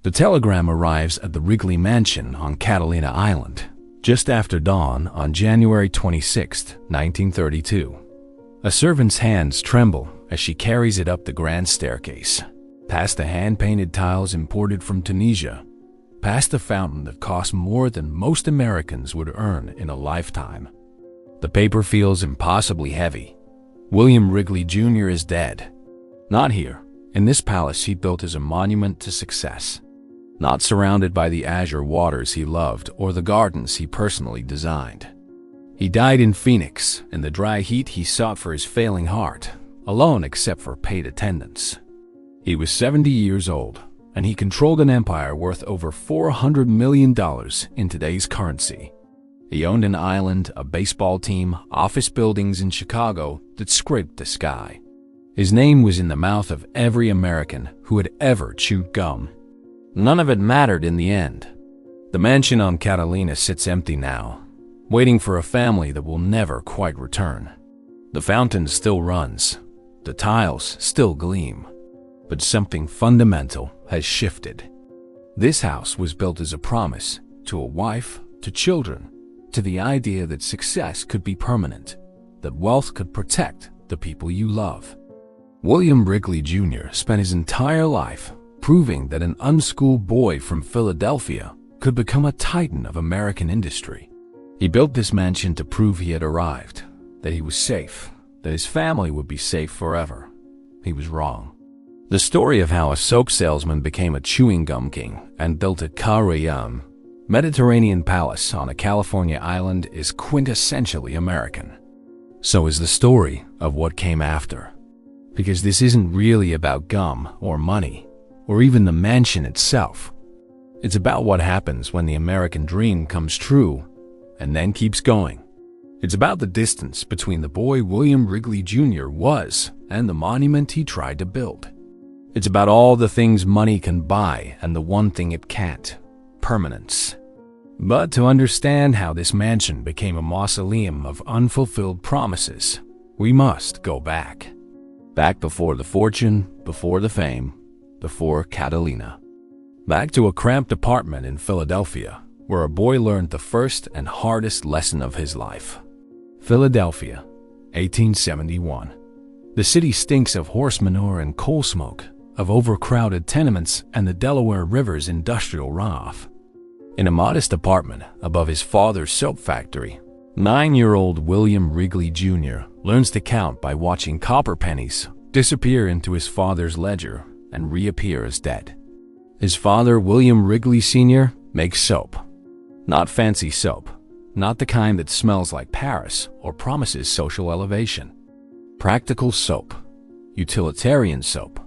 The telegram arrives at the Wrigley Mansion on Catalina Island, just after dawn on January 26, 1932. A servant's hands tremble as she carries it up the grand staircase, past the hand-painted tiles imported from Tunisia, past the fountain that cost more than most Americans would earn in a lifetime. The paper feels impossibly heavy. William Wrigley Jr. is dead. Not here, in this palace he built as a monument to success. Not surrounded by the azure waters he loved or the gardens he personally designed. He died in Phoenix, in the dry heat he sought for his failing heart, alone except for paid attendants. He was 70 years old, and he controlled an empire worth over $400 million in today's currency. He owned an island, a baseball team, office buildings in Chicago that scraped the sky. His name was in the mouth of every American who had ever chewed gum. None of it mattered in the end. The mansion on Catalina sits empty now, waiting for a family that will never quite return. The fountain still runs, the tiles still gleam, but something fundamental has shifted. This house was built as a promise to a wife, to children, to the idea that success could be permanent, that wealth could protect the people you love. William Wrigley Jr. spent his entire life proving that an unschooled boy from Philadelphia could become a titan of American industry. He built this mansion to prove he had arrived, that he was safe, that his family would be safe forever. He was wrong. The story of how a soap salesman became a chewing gum king and built a Korean Mediterranean palace on a California island is quintessentially American. So is the story of what came after. Because this isn't really about gum or money, or even the mansion itself. It's about what happens when the American dream comes true and then keeps going. It's about the distance between the boy William Wrigley Jr. was and the monument he tried to build. It's about all the things money can buy and the one thing it can't: permanence. But to understand how this mansion became a mausoleum of unfulfilled promises, we must go back. Back before the fortune, before the fame, before Catalina. Back to a cramped apartment in Philadelphia, where a boy learned the first and hardest lesson of his life. Philadelphia, 1871. The city stinks of horse manure and coal smoke, of overcrowded tenements and the Delaware River's industrial runoff. In a modest apartment above his father's soap factory, 9-year-old William Wrigley Jr. learns to count by watching copper pennies disappear into his father's ledger and reappear as dead. His father, William Wrigley Sr., makes soap. Not fancy soap, not the kind that smells like Paris or promises social elevation. Practical soap, utilitarian soap,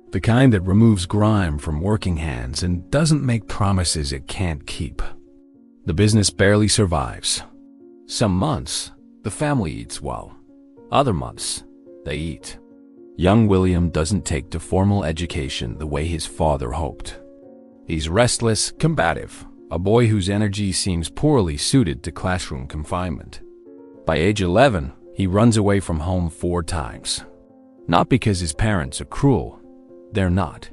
the kind that removes grime from working hands and doesn't make promises it can't keep. The business barely survives. Some months, the family eats well. Other months, they eat. Young William doesn't take to formal education the way his father hoped. He's restless, combative, a boy whose energy seems poorly suited to classroom confinement. By age 11, he runs away from home 4 times. Not because his parents are cruel, they're not,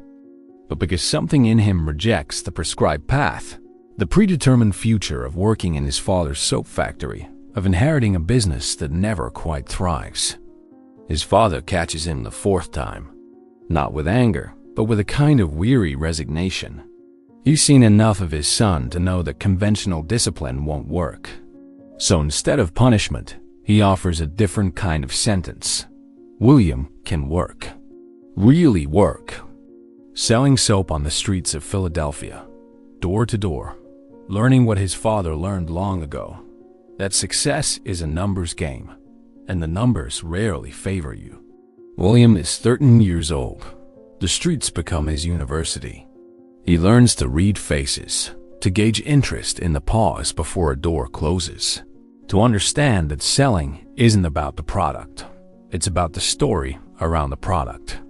but because something in him rejects the prescribed path, the predetermined future of working in his father's soap factory, of inheriting a business that never quite thrives. His father catches him the 4th time, not with anger, but with a kind of weary resignation. He's seen enough of his son to know that conventional discipline won't work. So instead of punishment, he offers a different kind of sentence. William can work. Really work. Selling soap on the streets of Philadelphia, door to door, learning what his father learned long ago, that success is a numbers game, and the numbers rarely favor you. William is 13 years old. The streets become his university. He learns to read faces, to gauge interest in the pause before a door closes, to understand that selling isn't about the product, it's about the story around the product.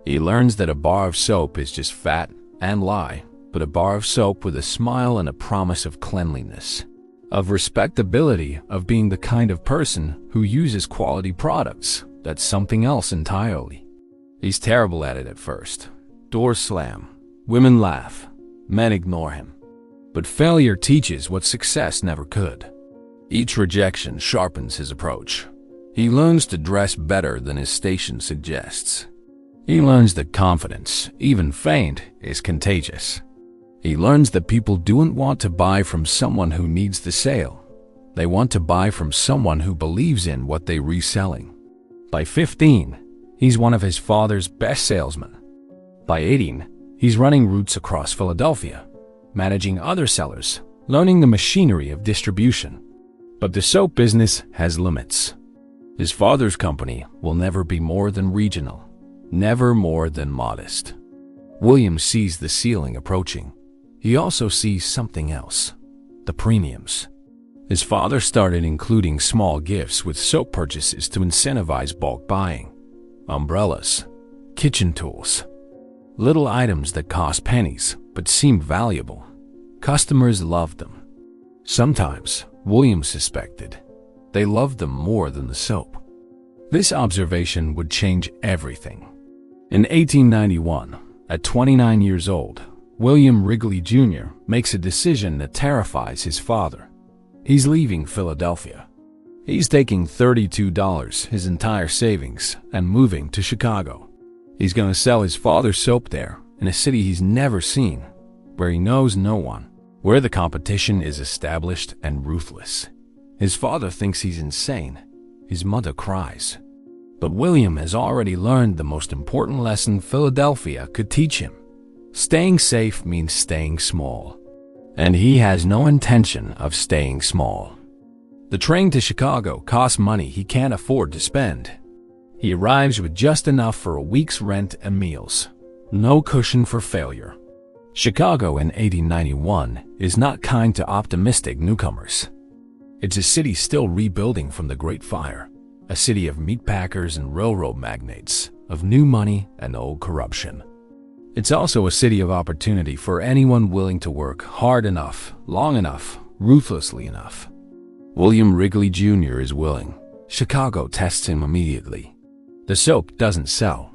He learns that a bar of soap is just fat and lie, but a bar of soap with a smile and a promise of cleanliness, of respectability, of being the kind of person who uses quality products. That's something else entirely. He's terrible at it at first. Doors slam, women laugh, Men ignore him. But failure teaches what success never could. Each rejection sharpens his approach. He learns to dress better than his station suggests. He learns that confidence, even feigned, is contagious. He learns that people don't want to buy from someone who needs the sale. They want to buy from someone who believes in what they're reselling. By 15, he's one of his father's best salesmen. By 18, he's running routes across Philadelphia, managing other sellers, learning the machinery of distribution. But the soap business has limits. His father's company will never be more than regional, never more than modest. William sees the ceiling approaching. He also sees something else: the premiums. His father started including small gifts with soap purchases to incentivize bulk buying. Umbrellas, kitchen tools, little items that cost pennies but seemed valuable. Customers loved them. Sometimes, William suspected, they loved them more than the soap. This observation would change everything. In 1891, at 29 years old, William Wrigley Jr. makes a decision that terrifies his father. He's leaving Philadelphia. He's taking $32, his entire savings, and moving to Chicago. He's going to sell his father's soap there, in a city he's never seen, where he knows no one, where the competition is established and ruthless. His father thinks he's insane. His mother cries. But William has already learned the most important lesson Philadelphia could teach him. Staying safe means staying small. And he has no intention of staying small. The train to Chicago costs money he can't afford to spend. He arrives with just enough for a week's rent and meals. No cushion for failure. Chicago in 1891 is not kind to optimistic newcomers. It's a city still rebuilding from the Great Fire, a city of meatpackers and railroad magnates, of new money and old corruption. It's also a city of opportunity for anyone willing to work hard enough, long enough, ruthlessly enough. William Wrigley Jr. is willing. Chicago tests him immediately. The soap doesn't sell.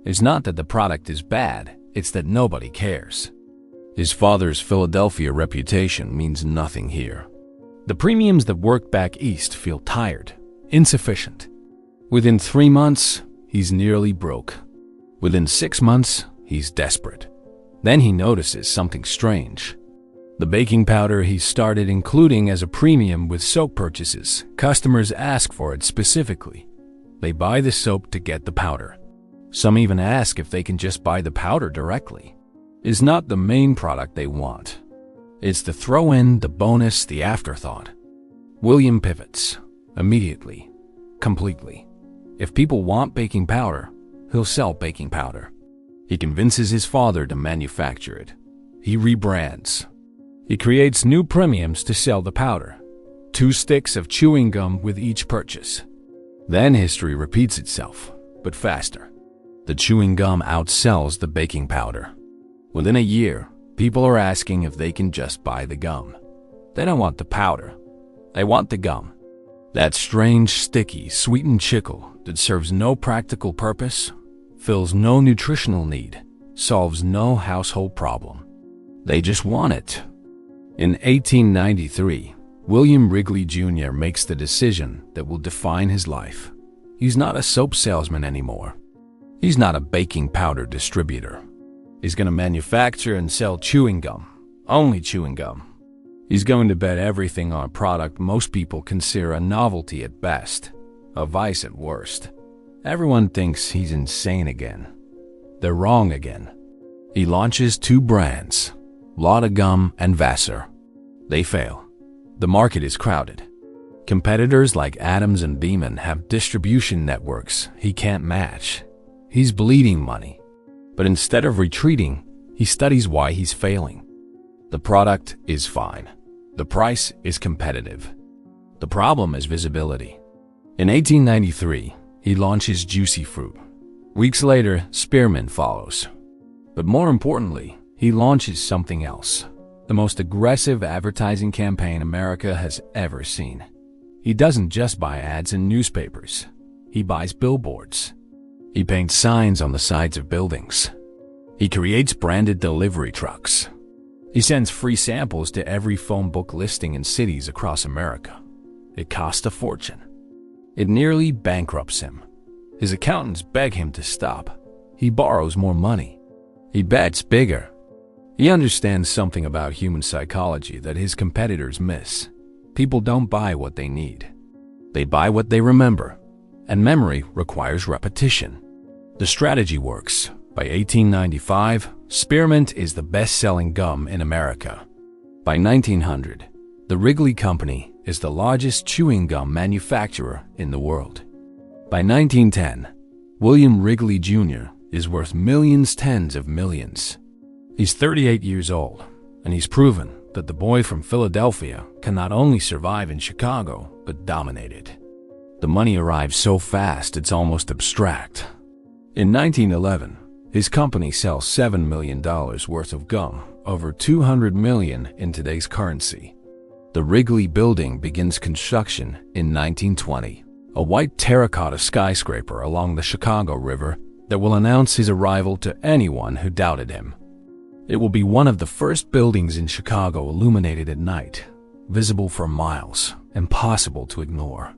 It's not that the product is bad, it's that nobody cares. His father's Philadelphia reputation means nothing here. The premiums that work back east feel tired, insufficient. Within 3 months, he's nearly broke. Within 6 months, he's desperate. Then he notices something strange. The baking powder he started including as a premium with soap purchases. Customers ask for it specifically. They buy the soap to get the powder. Some even ask if they can just buy the powder directly. It's not the main product they want. It's the throw-in, the bonus, the afterthought. William pivots. Immediately. Completely. If people want baking powder, he'll sell baking powder. He convinces his father to manufacture it. He rebrands. He creates new premiums to sell the powder. 2 sticks of chewing gum with each purchase. Then history repeats itself, but faster. The chewing gum outsells the baking powder. Within a year, people are asking if they can just buy the gum. They don't want the powder. They want the gum. That strange, sticky, sweetened chicle that serves no practical purpose, fills no nutritional need, solves no household problem. They just want it. In 1893, William Wrigley Jr. makes the decision that will define his life. He's not a soap salesman anymore. He's not a baking powder distributor. He's going to manufacture and sell chewing gum, only chewing gum. He's going to bet everything on a product most people consider a novelty at best, a vice at worst. Everyone thinks he's insane again. They're wrong again. He launches 2 brands, Lotta Gum and Vassar. They fail. The market is crowded. Competitors like Adams and Beeman have distribution networks he can't match. He's bleeding money. But instead of retreating, he studies why he's failing. The product is fine. The price is competitive. The problem is visibility. In 1893, he launches Juicy Fruit. Weeks later, Spearmint follows. But more importantly, he launches something else. The most aggressive advertising campaign America has ever seen. He doesn't just buy ads in newspapers. He buys billboards. He paints signs on the sides of buildings. He creates branded delivery trucks. He sends free samples to every phone book listing in cities across America. It costs a fortune. It nearly bankrupts him. His accountants beg him to stop. He borrows more money. He bets bigger. He understands something about human psychology that his competitors miss. People don't buy what they need. They buy what they remember, and memory requires repetition. The strategy works. By 1895, Spearmint is the best-selling gum in America. By 1900, the Wrigley Company is the largest chewing gum manufacturer in the world. By 1910, William Wrigley Jr. is worth millions, tens of millions. He's 38 years old, and he's proven that the boy from Philadelphia can not only survive in Chicago, but dominate it. The money arrives so fast it's almost abstract. In 1911, his company sells $7 million worth of gum, over $200 million in today's currency. The Wrigley Building begins construction in 1920, a white terracotta skyscraper along the Chicago River that will announce his arrival to anyone who doubted him. It will be one of the first buildings in Chicago illuminated at night, visible for miles, impossible to ignore.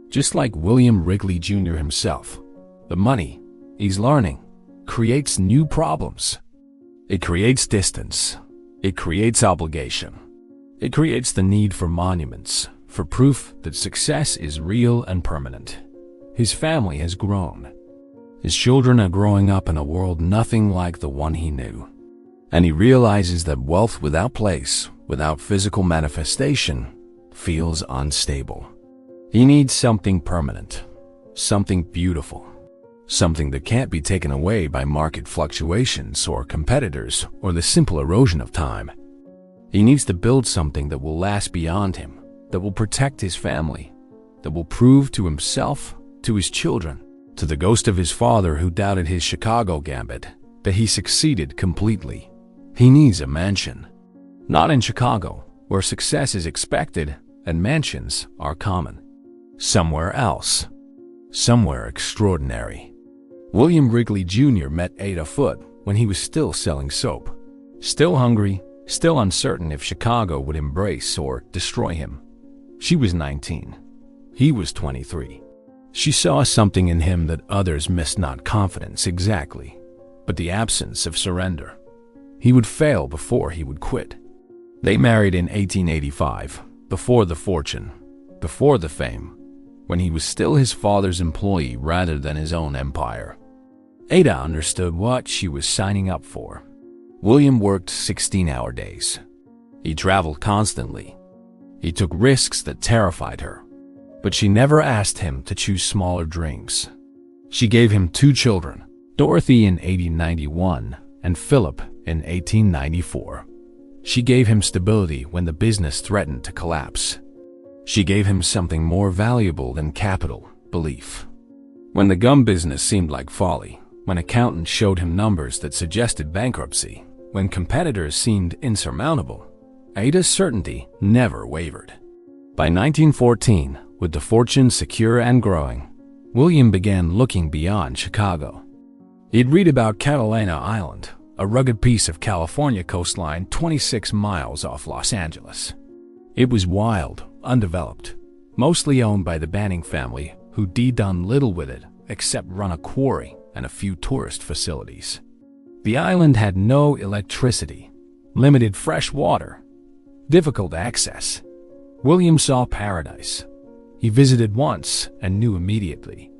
Just like William Wrigley Jr. himself, the money, he's learning, creates new problems. It creates distance. It creates obligation. It creates the need for monuments, for proof that success is real and permanent. His family has grown. His children are growing up in a world nothing like the one he knew. And he realizes that wealth without place, without physical manifestation, feels unstable. He needs something permanent, something beautiful, something that can't be taken away by market fluctuations or competitors or the simple erosion of time. He needs to build something that will last beyond him, that will protect his family, that will prove to himself, to his children, to the ghost of his father who doubted his Chicago gambit, that he succeeded completely. He needs a mansion. Not in Chicago, where success is expected and mansions are common. Somewhere else. Somewhere extraordinary. William Wrigley Jr. met Ada Foote when he was still selling soap. Still hungry, still uncertain if Chicago would embrace or destroy him. She was 19. He was 23. She saw something in him that others missed, not confidence exactly, but the absence of surrender. He would fail before he would quit. They married in 1885, before the fortune, before the fame, when he was still his father's employee rather than his own empire. Ada understood what she was signing up for. William worked 16-hour days. He traveled constantly. He took risks that terrified her. But she never asked him to choose smaller dreams. She gave him 2 children, Dorothy in 1891 and Philip in 1894. She gave him stability when the business threatened to collapse. She gave him something more valuable than capital, belief. When the gum business seemed like folly, when accountants showed him numbers that suggested bankruptcy, when competitors seemed insurmountable, Ada's certainty never wavered. By 1914, with the fortune secure and growing, William began looking beyond Chicago. He'd read about Catalina Island, a rugged piece of California coastline 26 miles off Los Angeles. It was wild, undeveloped, mostly owned by the Banning family, who'd done little with it except run a quarry and a few tourist facilities. The island had no electricity, limited fresh water, difficult access. William saw paradise. He visited once and knew immediately.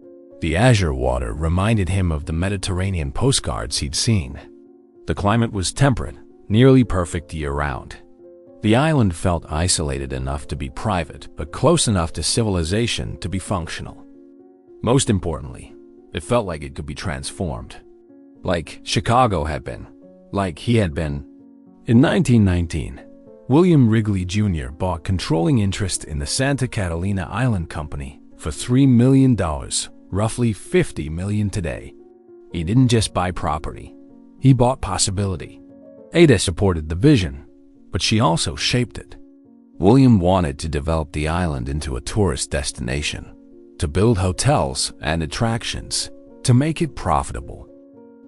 The azure water reminded him of the Mediterranean postcards he'd seen. The climate was temperate, nearly perfect year-round. The island felt isolated enough to be private, but close enough to civilization to be functional. Most importantly, it felt like it could be transformed. Like Chicago had been. Like he had been. In 1919, William Wrigley Jr. bought controlling interest in the Santa Catalina Island Company for $3 million, roughly $50 million today. He didn't just buy property. He bought possibility. Ada supported the vision, but she also shaped it. William wanted to develop the island into a tourist destination, to build hotels and attractions, to make it profitable.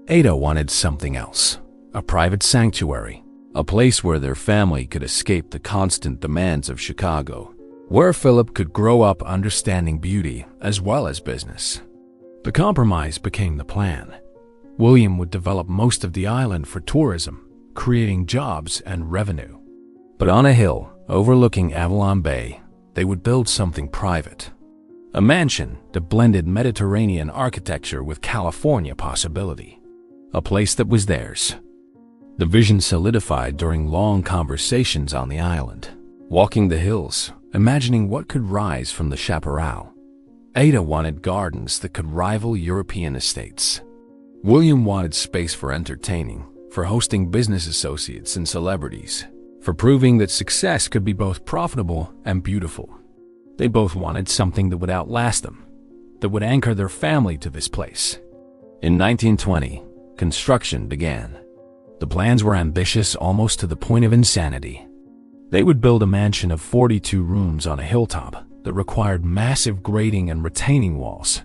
Ada wanted something else, a private sanctuary, a place where their family could escape the constant demands of Chicago, where Philip could grow up understanding beauty as well as business. The compromise became the plan. William would develop most of the island for tourism, creating jobs and revenue. But on a hill overlooking Avalon Bay, they would build something private. A mansion that blended Mediterranean architecture with California possibility. A place that was theirs. The vision solidified during long conversations on the island, walking the hills, imagining what could rise from the chaparral. Ada wanted gardens that could rival European estates. William wanted space for entertaining, for hosting business associates and celebrities, for proving that success could be both profitable and beautiful. They both wanted something that would outlast them, that would anchor their family to this place. In 1920, construction began. The plans were ambitious almost to the point of insanity. They would build a mansion of 42 rooms on a hilltop that required massive grading and retaining walls.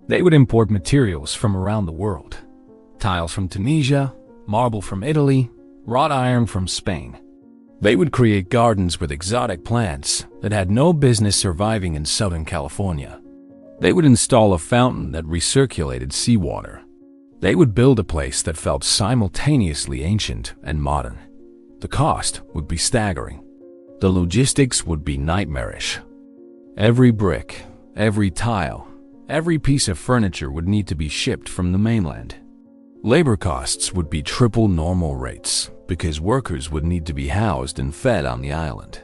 They would import materials from around the world. Tiles from Tunisia, marble from Italy, wrought iron from Spain. They would create gardens with exotic plants that had no business surviving in Southern California. They would install a fountain that recirculated seawater. They would build a place that felt simultaneously ancient and modern. The cost would be staggering. The logistics would be nightmarish. Every brick, every tile, every piece of furniture would need to be shipped from the mainland. Labor costs would be triple normal rates because workers would need to be housed and fed on the island.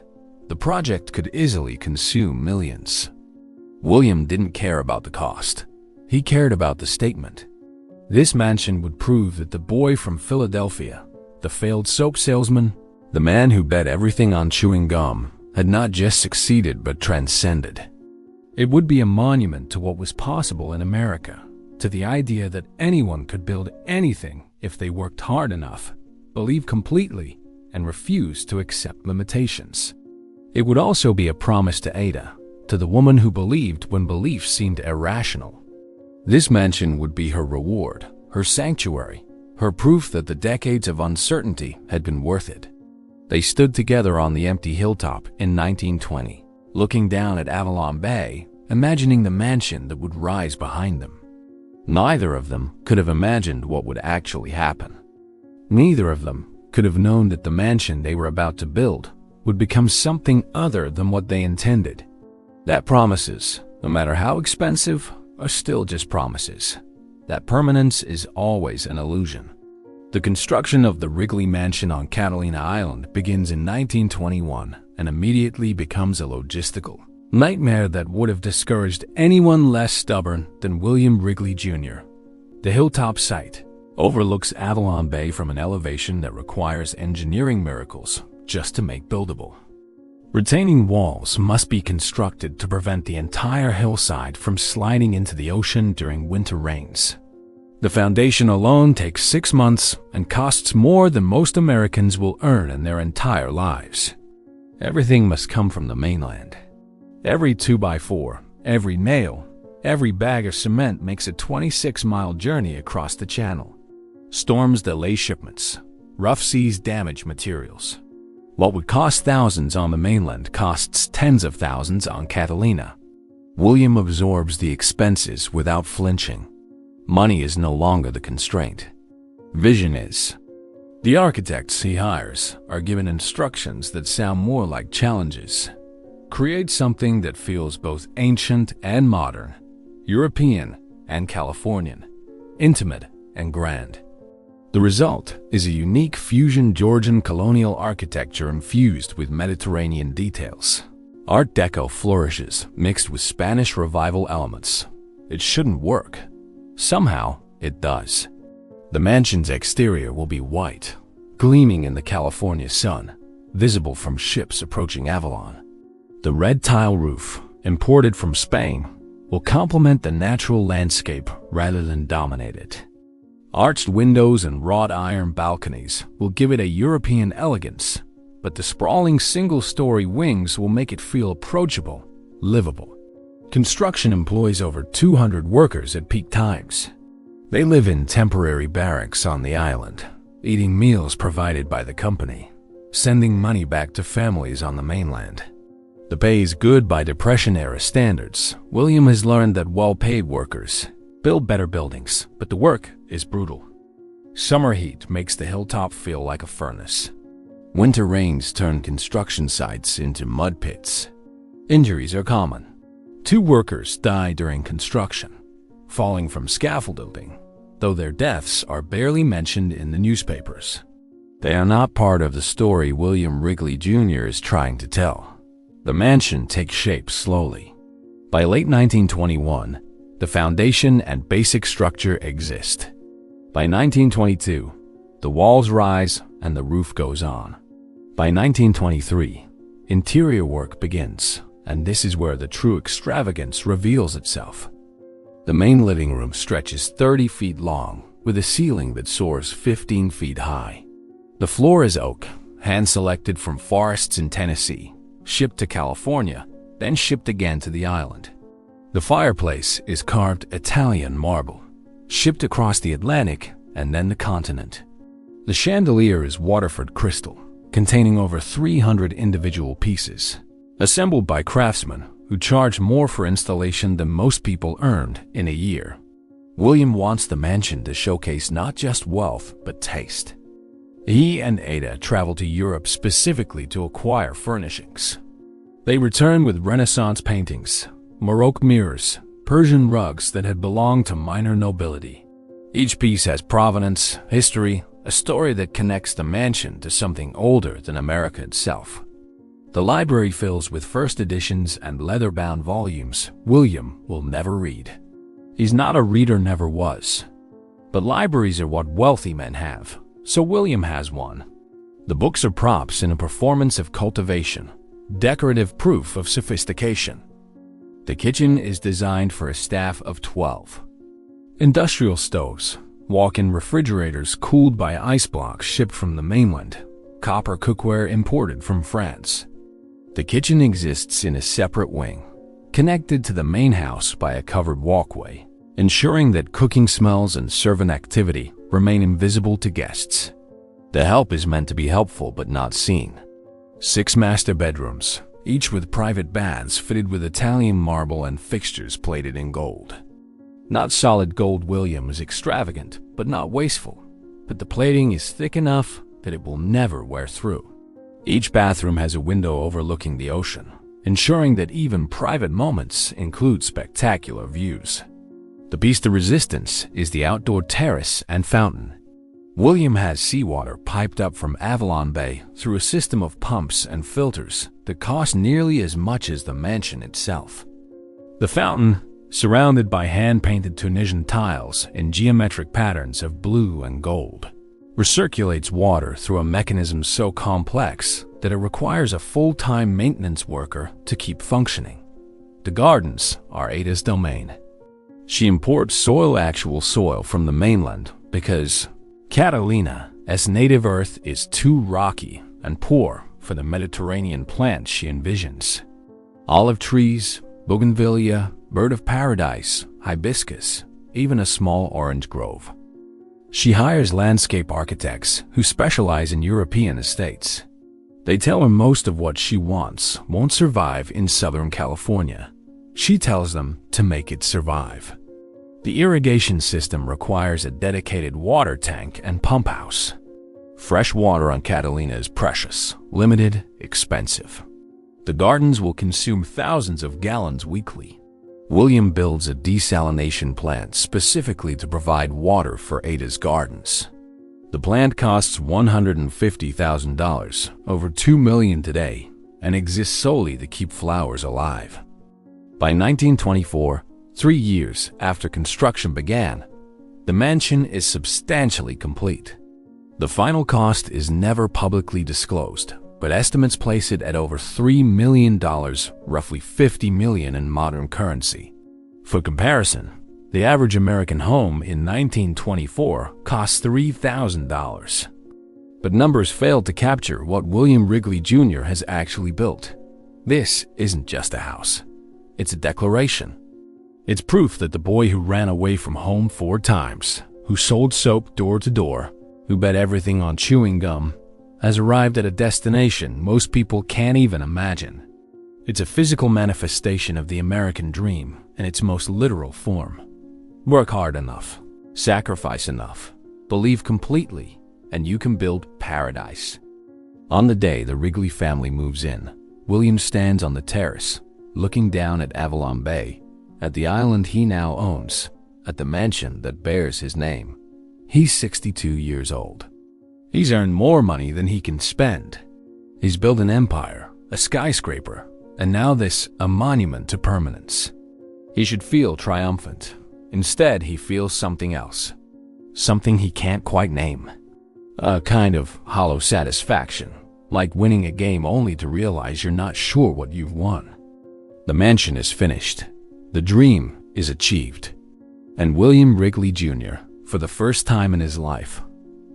The project could easily consume millions. William didn't care about the cost. He cared about the statement. This mansion would prove that the boy from Philadelphia, the failed soap salesman, the man who bet everything on chewing gum, had not just succeeded but transcended. It would be a monument to what was possible in America, to the idea that anyone could build anything if they worked hard enough, believed completely, and refused to accept limitations. It would also be a promise to Ada, to the woman who believed when belief seemed irrational. This mansion would be her reward, her sanctuary, her proof that the decades of uncertainty had been worth it. They stood together on the empty hilltop in 1920, looking down at Avalon Bay, imagining the mansion that would rise behind them. Neither of them could have imagined what would actually happen. Neither of them could have known that the mansion they were about to build would become something other than what they intended. That promises, no matter how expensive, are still just promises. That permanence is always an illusion. The construction of the Wrigley Mansion on Catalina Island begins in 1921 and immediately becomes a logistical nightmare that would have discouraged anyone less stubborn than William Wrigley Jr. The hilltop site overlooks Avalon Bay from an elevation that requires engineering miracles just to make buildable. Retaining walls must be constructed to prevent the entire hillside from sliding into the ocean during winter rains. The foundation alone takes 6 months and costs more than most Americans will earn in their entire lives. Everything must come from the mainland. Every 2x4, every nail, every bag of cement makes a 26-mile journey across the channel. Storms delay shipments. Rough seas damage materials. What would cost thousands on the mainland costs tens of thousands on Catalina. William absorbs the expenses without flinching. Money is no longer the constraint. Vision is. The architects he hires are given instructions that sound more like challenges. Create something that feels both ancient and modern, European and Californian, intimate and grand. The result is a unique fusion Georgian colonial architecture infused with Mediterranean details. Art Deco flourishes, mixed with Spanish Revival elements. It shouldn't work. Somehow, it does. The mansion's exterior will be white, gleaming in the California sun, visible from ships approaching Avalon. The red tile roof, imported from Spain, will complement the natural landscape rather than dominate it. Arched windows and wrought iron balconies will give it a European elegance, but the sprawling single-story wings will make it feel approachable, livable. Construction employs over 200 workers at peak times. They live in temporary barracks on the island, eating meals provided by the company, sending money back to families on the mainland. The pay is good by Depression-era standards. William has learned that well-paid workers build better buildings, but the work is brutal. Summer heat makes the hilltop feel like a furnace. Winter rains turn construction sites into mud pits. Injuries are common. 2 workers die during construction, falling from scaffolding, though their deaths are barely mentioned in the newspapers. They are not part of the story William Wrigley Jr. is trying to tell. The mansion takes shape slowly. By late 1921, the foundation and basic structure exist. By 1922, the walls rise and the roof goes on. By 1923, interior work begins, and this is where the true extravagance reveals itself. The main living room stretches 30 feet long, with a ceiling that soars 15 feet high. The floor is oak, hand-selected from forests in Tennessee, shipped to California, then shipped again to the island. The fireplace is carved Italian marble, shipped across the Atlantic and then the continent. The chandelier is Waterford crystal, containing over 300 individual pieces, assembled by craftsmen who charge more for installation than most people earned in a year. William wants the mansion to showcase not just wealth, but taste. He and Ada travel to Europe specifically to acquire furnishings. They return with Renaissance paintings, Baroque mirrors, Persian rugs that had belonged to minor nobility. Each piece has provenance, history, a story that connects the mansion to something older than America itself. The library fills with first editions and leather-bound volumes William will never read. He's not a reader, never was. But libraries are what wealthy men have, so William has one. The books are props in a performance of cultivation, decorative proof of sophistication. The kitchen is designed for a staff of 12. Industrial stoves, walk-in refrigerators cooled by ice blocks shipped from the mainland, copper cookware imported from France. The kitchen exists in a separate wing, connected to the main house by a covered walkway, ensuring that cooking smells and servant activity remain invisible to guests. The help is meant to be helpful but not seen. 6 master bedrooms, each with private baths fitted with Italian marble and fixtures plated in gold. Not solid gold. William is extravagant, but not wasteful. But the plating is thick enough that it will never wear through. Each bathroom has a window overlooking the ocean, ensuring that even private moments include spectacular views. The piece de resistance is the outdoor terrace and fountain. William has seawater piped up from Avalon Bay through a system of pumps and filters that cost nearly as much as the mansion itself. The fountain, surrounded by hand-painted Tunisian tiles in geometric patterns of blue and gold, recirculates water through a mechanism so complex that it requires a full-time maintenance worker to keep functioning. The gardens are Ada's domain. She imports actual soil from the mainland because Catalina's native earth is too rocky and poor for the Mediterranean plants she envisions. Olive trees, bougainvillea, bird of paradise, hibiscus, even a small orange grove. She hires landscape architects who specialize in European estates. They tell her most of what she wants won't survive in Southern California. She tells them to make it survive. The irrigation system requires a dedicated water tank and pump house. Fresh water on Catalina is precious, limited, expensive. The gardens will consume thousands of gallons weekly. William builds a desalination plant specifically to provide water for Ada's gardens. The plant costs $150,000, over $2 million today, and exists solely to keep flowers alive. By 1924, 3 years after construction began, the mansion is substantially complete. The final cost is never publicly disclosed, but estimates place it at over $3 million, roughly $50 million in modern currency. For comparison, the average American home in 1924 costs $3,000. But numbers fail to capture what William Wrigley Jr. has actually built. This isn't just a house. It's a declaration. It's proof that the boy who ran away from home 4 times, who sold soap door to door, who bet everything on chewing gum, has arrived at a destination most people can't even imagine. It's a physical manifestation of the American dream in its most literal form. Work hard enough, sacrifice enough, believe completely, and you can build paradise. On the day the Wrigley family moves in, William stands on the terrace, looking down at Avalon Bay, at the island he now owns, at the mansion that bears his name. He's 62 years old. He's earned more money than he can spend. He's built an empire, a skyscraper, and now this, a monument to permanence. He should feel triumphant. Instead, he feels something else. Something he can't quite name. A kind of hollow satisfaction, like winning a game only to realize you're not sure what you've won. The mansion is finished. The dream is achieved. And William Wrigley Jr., for the first time in his life,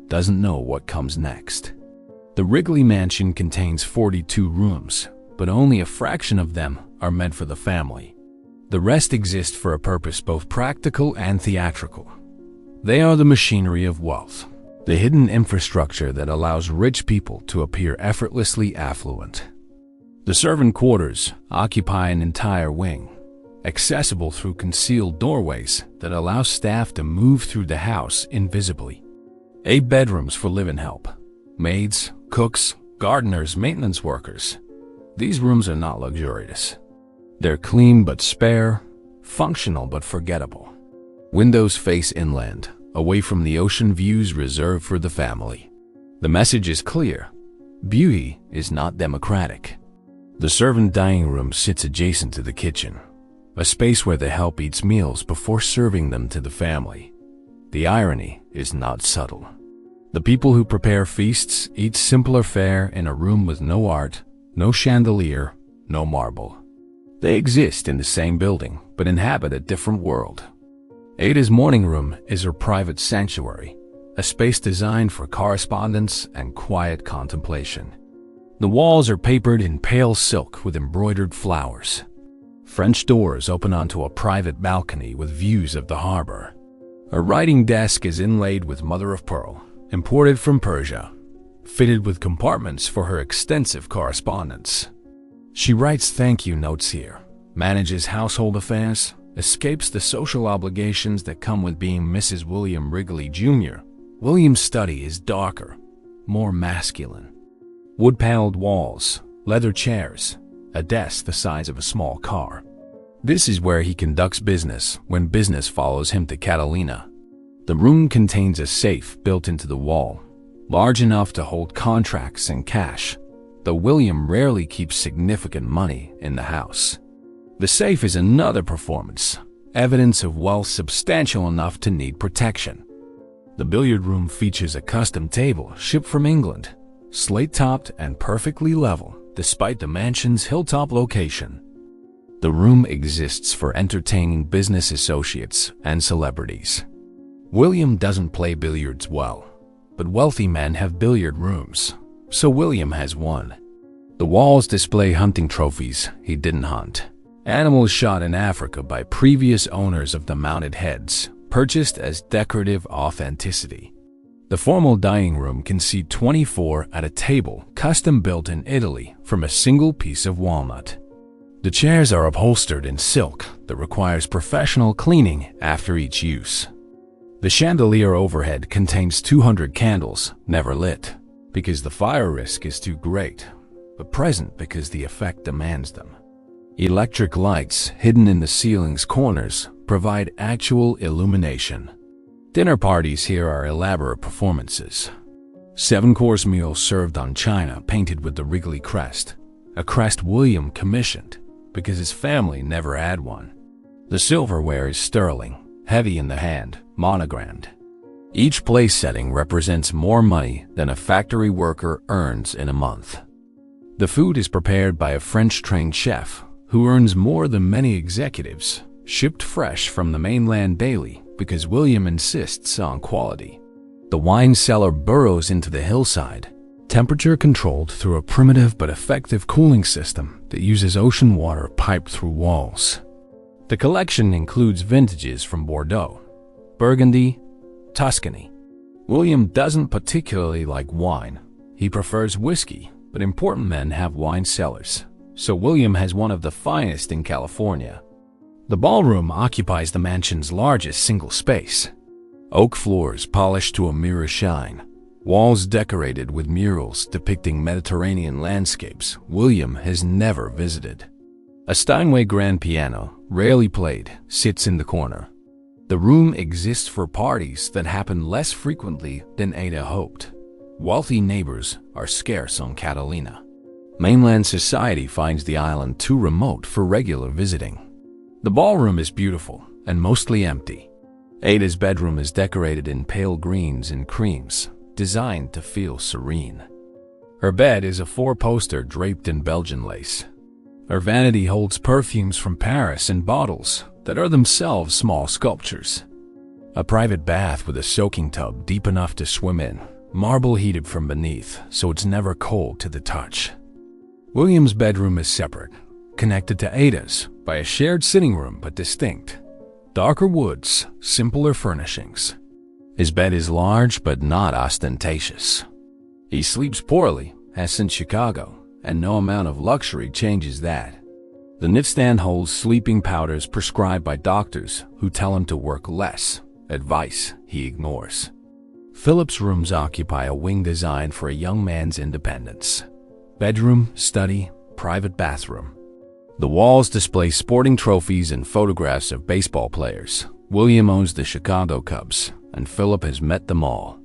doesn't know what comes next. The Wrigley Mansion contains 42 rooms, but only a fraction of them are meant for the family. The rest exist for a purpose both practical and theatrical. They are the machinery of wealth, the hidden infrastructure that allows rich people to appear effortlessly affluent. The servant quarters occupy an entire wing, accessible through concealed doorways that allow staff to move through the house invisibly. 8 bedrooms for live-in help, maids, cooks, gardeners, maintenance workers. These rooms are not luxurious. They're clean but spare, functional but forgettable. Windows face inland, away from the ocean views reserved for the family. The message is clear. Beauty is not democratic. The servant dining room sits adjacent to the kitchen, a space where the help eats meals before serving them to the family. The irony is not subtle. The people who prepare feasts eat simpler fare in a room with no art, no chandelier, no marble. They exist in the same building, but inhabit a different world. Ada's morning room is her private sanctuary, a space designed for correspondence and quiet contemplation. The walls are papered in pale silk with embroidered flowers. French doors open onto a private balcony with views of the harbor. A writing desk is inlaid with mother-of-pearl, imported from Persia, fitted with compartments for her extensive correspondence. She writes thank-you notes here, manages household affairs, escapes the social obligations that come with being Mrs. William Wrigley Jr. William's study is darker, more masculine. Wood-paneled walls, leather chairs, a desk the size of a small car. This is where he conducts business when business follows him to Catalina. The room contains a safe built into the wall, large enough to hold contracts and cash, though William rarely keeps significant money in the house. The safe is another performance, evidence of wealth substantial enough to need protection. The billiard room features a custom table shipped from England, slate-topped and perfectly level despite the mansion's hilltop location. The room exists for entertaining business associates and celebrities. William doesn't play billiards well, but wealthy men have billiard rooms, so William has one. The walls display hunting trophies he didn't hunt. Animals shot in Africa by previous owners of the mounted heads, purchased as decorative authenticity. The formal dining room can seat 24 at a table custom-built in Italy from a single piece of walnut. The chairs are upholstered in silk that requires professional cleaning after each use. The chandelier overhead contains 200 candles, never lit, because the fire risk is too great, but present because the effect demands them. Electric lights hidden in the ceiling's corners provide actual illumination. Dinner parties here are elaborate performances. 7-course meals served on china painted with the Wrigley crest, a crest William commissioned because his family never had one. The silverware is sterling, heavy in the hand, monogrammed. Each place setting represents more money than a factory worker earns in a month. The food is prepared by a French-trained chef who earns more than many executives, shipped fresh from the mainland daily because William insists on quality. The wine cellar burrows into the hillside, temperature controlled through a primitive but effective cooling system that uses ocean water piped through walls. The collection includes vintages from Bordeaux, Burgundy, Tuscany, William doesn't particularly like wine. He prefers whiskey, but important men have wine cellars, so William has one of the finest in California. The ballroom occupies the mansion's largest single space. Oak floors polished to a mirror shine, walls decorated with murals depicting Mediterranean landscapes William has never visited. A Steinway grand piano, rarely played, sits in the corner. The room exists for parties that happen less frequently than Ada hoped. Wealthy neighbors are scarce on Catalina. Mainland society finds the island too remote for regular visiting. The ballroom is beautiful and mostly empty. Ada's bedroom is decorated in pale greens and creams, designed to feel serene. Her bed is a four-poster draped in Belgian lace. Her vanity holds perfumes from Paris in bottles that are themselves small sculptures. A private bath with a soaking tub deep enough to swim in, marble heated from beneath so it's never cold to the touch. William's bedroom is separate, connected to Ada's by a shared sitting room but distinct. Darker woods, simpler furnishings. His bed is large but not ostentatious. He sleeps poorly, as since Chicago, and no amount of luxury changes that. The nightstand holds sleeping powders prescribed by doctors who tell him to work less, advice he ignores. Philip's rooms occupy a wing designed for a young man's independence. Bedroom, study, private bathroom. The walls display sporting trophies and photographs of baseball players. William owns the Chicago Cubs, and Philip has met them all.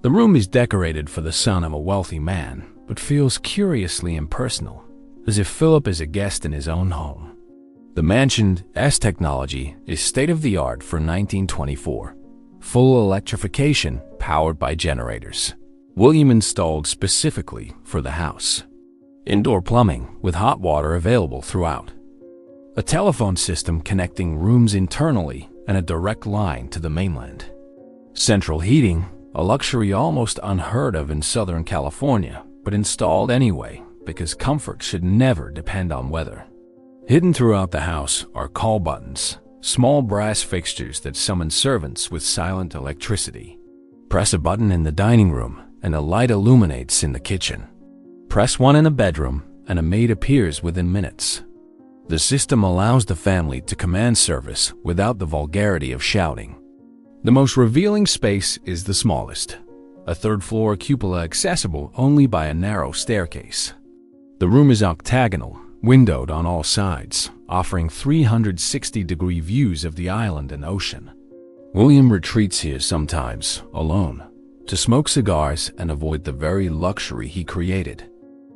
The room is decorated for the son of a wealthy man, but feels curiously impersonal, as if Philip is a guest in his own home. The mansion's technology is state-of-the-art for 1924. Full electrification powered by generators. William installed specifically for the house. Indoor plumbing with hot water available throughout. A telephone system connecting rooms internally and a direct line to the mainland. Central heating, a luxury almost unheard of in Southern California, but installed anyway because comfort should never depend on weather. Hidden throughout the house are call buttons, small brass fixtures that summon servants with silent electricity. Press a button in the dining room and a light illuminates in the kitchen. Press one in a bedroom and a maid appears within minutes. The system allows the family to command service without the vulgarity of shouting. The most revealing space is the smallest, a third-floor cupola accessible only by a narrow staircase. The room is octagonal, windowed on all sides, offering 360-degree views of the island and ocean. William retreats here sometimes, alone, to smoke cigars and avoid the very luxury he created.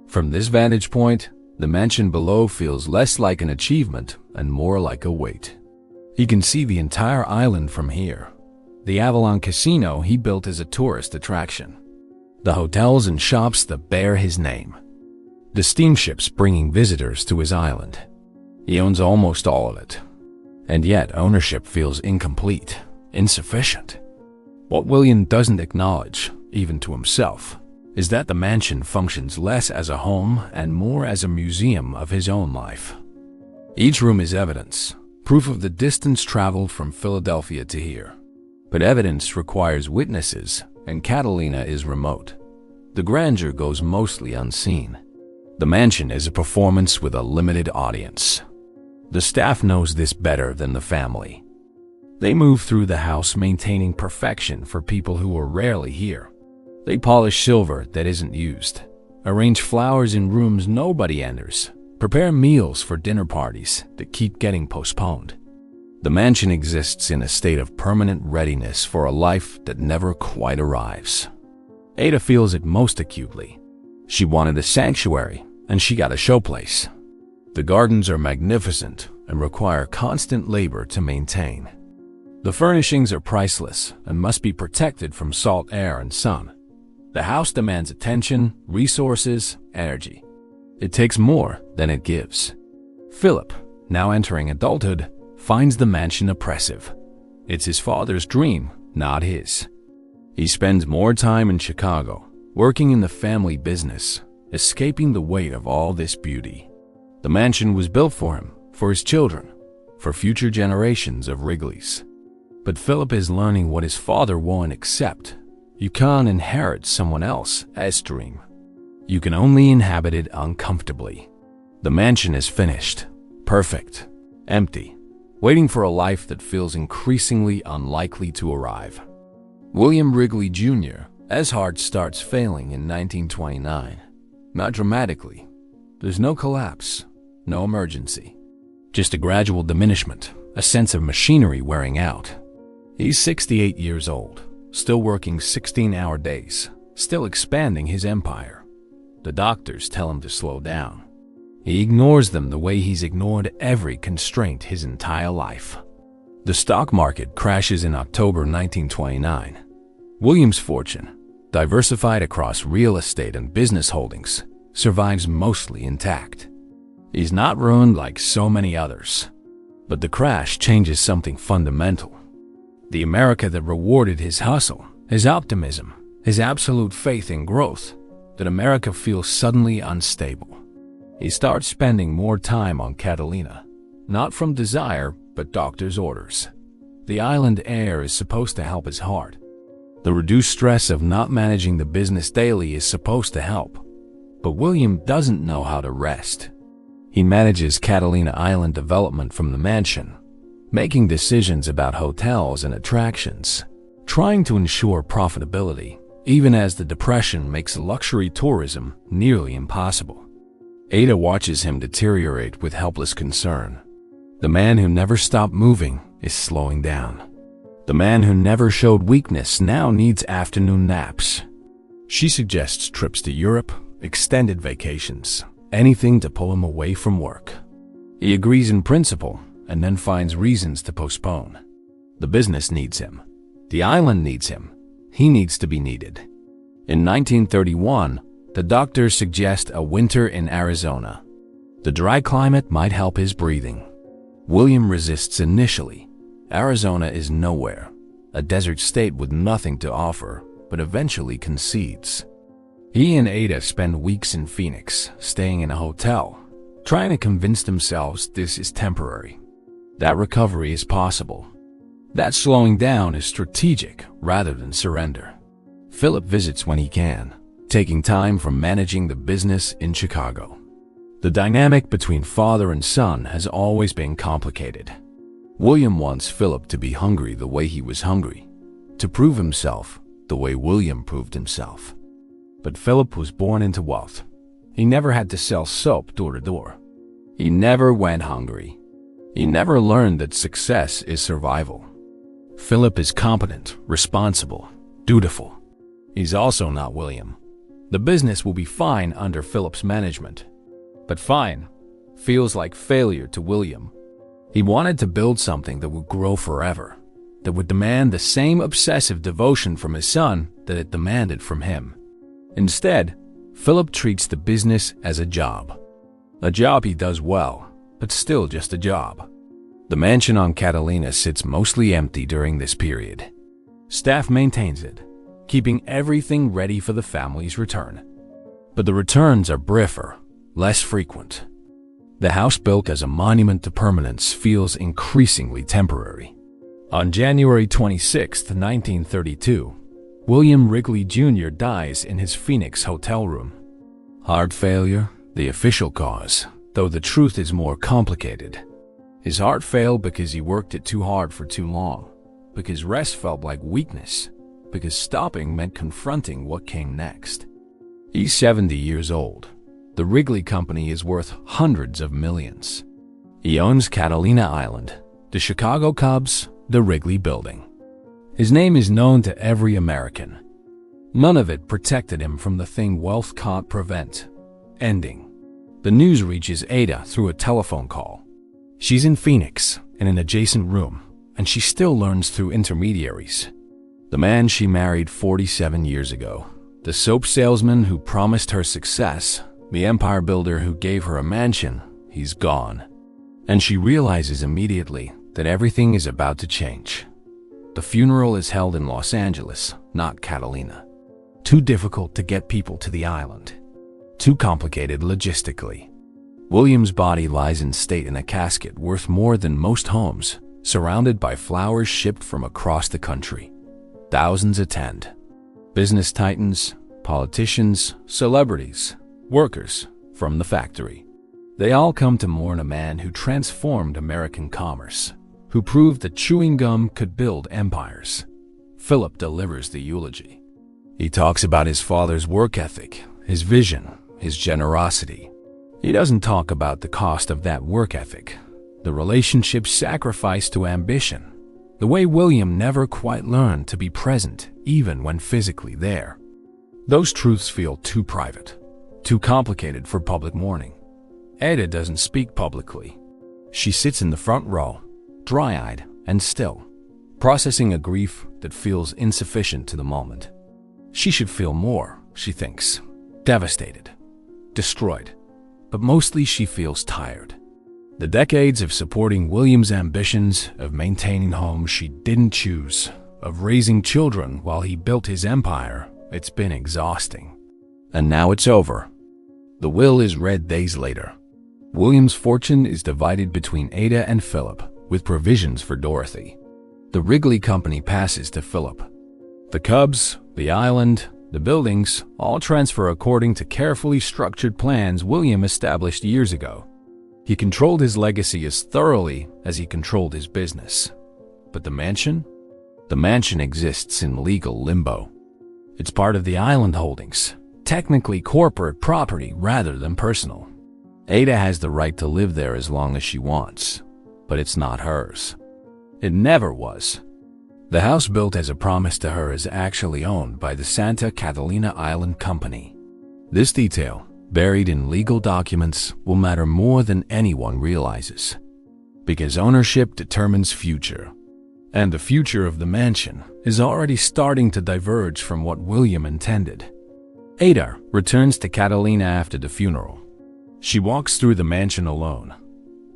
From this vantage point, the mansion below feels less like an achievement and more like a weight. He can see the entire island from here. The Avalon Casino he built as a tourist attraction. The hotels and shops that bear his name. The steamships bringing visitors to his island. He owns almost all of it. And yet ownership feels incomplete, insufficient. What William doesn't acknowledge, even to himself, is that the mansion functions less as a home and more as a museum of his own life. Each room is evidence, proof of the distance traveled from Philadelphia to here. But evidence requires witnesses, and Catalina is remote. The grandeur goes mostly unseen. The mansion is a performance with a limited audience. The staff knows this better than the family. They move through the house maintaining perfection for people who are rarely here. They polish silver that isn't used, arrange flowers in rooms nobody enters, prepare meals for dinner parties that keep getting postponed. The mansion exists in a state of permanent readiness for a life that never quite arrives. Ada feels it most acutely. She wanted a sanctuary, and she got a showplace. The gardens are magnificent and require constant labor to maintain. The furnishings are priceless and must be protected from salt air and sun. The house demands attention, resources, energy. It takes more than it gives. Philip, now entering adulthood, finds the mansion oppressive. It's his father's dream, not his. He spends more time in Chicago, working in the family business, escaping the weight of all this beauty. The mansion was built for him, for his children, for future generations of Wrigleys. But Philip is learning what his father won't accept, You can't inherit someone else's dream. You can only inhabit it uncomfortably. The mansion is finished, perfect, empty, waiting for a life that feels increasingly unlikely to arrive. William Wrigley Jr.'s heart starts failing in 1929. Not dramatically. There's no collapse, no emergency. Just a gradual diminishment, a sense of machinery wearing out. He's 68 years old, still working 16-hour days, still expanding his empire. The doctors tell him to slow down. He ignores them the way he's ignored every constraint his entire life. The stock market crashes in October 1929. William's fortune, diversified across real estate and business holdings, survives mostly intact. He's not ruined like so many others. But the crash changes something fundamental. The America that rewarded his hustle, his optimism, his absolute faith in growth, that America feels suddenly unstable. He starts spending more time on Catalina, not from desire, but doctor's orders. The island air is supposed to help his heart. The reduced stress of not managing the business daily is supposed to help. But William doesn't know how to rest. He manages Catalina Island development from the mansion, making decisions about hotels and attractions, trying to ensure profitability, even as the depression makes luxury tourism nearly impossible. Ada watches him deteriorate with helpless concern. The man who never stopped moving is slowing down. The man who never showed weakness now needs afternoon naps. She suggests trips to Europe, extended vacations, anything to pull him away from work. He agrees in principle and then finds reasons to postpone. The business needs him. The island needs him. He needs to be needed. In 1931, the doctors suggest a winter in Arizona. The dry climate might help his breathing. William resists initially. Arizona is nowhere, a desert state with nothing to offer, but eventually concedes. He and Ada spend weeks in Phoenix, staying in a hotel, trying to convince themselves this is temporary, that recovery is possible, that slowing down is strategic rather than surrender. Philip visits when he can, taking time from managing the business in Chicago. The dynamic between father and son has always been complicated. William wants Philip to be hungry the way he was hungry, to prove himself the way William proved himself. But Philip was born into wealth. He never had to sell soap door to door. He never went hungry. He never learned that success is survival. Philip is competent, responsible, dutiful. He's also not William. The business will be fine under Philip's management. But fine feels like failure to William. He wanted to build something that would grow forever, that would demand the same obsessive devotion from his son that it demanded from him. Instead, Philip treats the business as a job. A job he does well, but still just a job. The mansion on Catalina sits mostly empty during this period. Staff maintains it, keeping everything ready for the family's return. But the returns are briefer, less frequent. The house built as a monument to permanence feels increasingly temporary. On January 26, 1932, William Wrigley Jr. dies in his Phoenix hotel room. Heart failure, the official cause, though the truth is more complicated. His heart failed because he worked it too hard for too long, because rest felt like weakness, because stopping meant confronting what came next. He's 70 years old. The Wrigley Company is worth hundreds of millions. He owns Catalina Island, the Chicago Cubs, the Wrigley Building. His name is known to every American. None of it protected him from the thing wealth can't prevent: ending. The news reaches Ada through a telephone call. She's in Phoenix, in an adjacent room, and she still learns through intermediaries. The man she married 47 years ago, the soap salesman who promised her success, the empire builder who gave her a mansion, he's gone. And she realizes immediately that everything is about to change. The funeral is held in Los Angeles, not Catalina. Too difficult to get people to the island. Too complicated logistically. William's body lies in state in a casket worth more than most homes, surrounded by flowers shipped from across the country. Thousands attend. Business titans, politicians, celebrities, workers from the factory. They all come to mourn a man who transformed American commerce, who proved that chewing gum could build empires. Philip delivers the eulogy. He talks about his father's work ethic, his vision, his generosity. He doesn't talk about the cost of that work ethic, the relationship sacrificed to ambition, the way William never quite learned to be present even when physically there. Those truths feel too private, too complicated for public mourning. Ada doesn't speak publicly. She sits in the front row, dry-eyed and still, processing a grief that feels insufficient to the moment. She should feel more, she thinks, devastated, destroyed, but mostly she feels tired. The decades of supporting William's ambitions, of maintaining homes she didn't choose, of raising children while he built his empire, it's been exhausting. And now it's over. The will is read days later. William's fortune is divided between Ada and Philip, with provisions for Dorothy. The Wrigley Company passes to Philip. The Cubs, the island, the buildings all transfer according to carefully structured plans William established years ago. He controlled his legacy as thoroughly as he controlled his business. But the mansion? The mansion exists in legal limbo. It's part of the island holdings, technically corporate property rather than personal. Ada has the right to live there as long as she wants, but it's not hers. It never was. The house built as a promise to her is actually owned by the Santa Catalina Island Company. This detail, buried in legal documents, will matter more than anyone realizes, because ownership determines future. And the future of the mansion is already starting to diverge from what William intended. Ada returns to Catalina after the funeral. She walks through the mansion alone,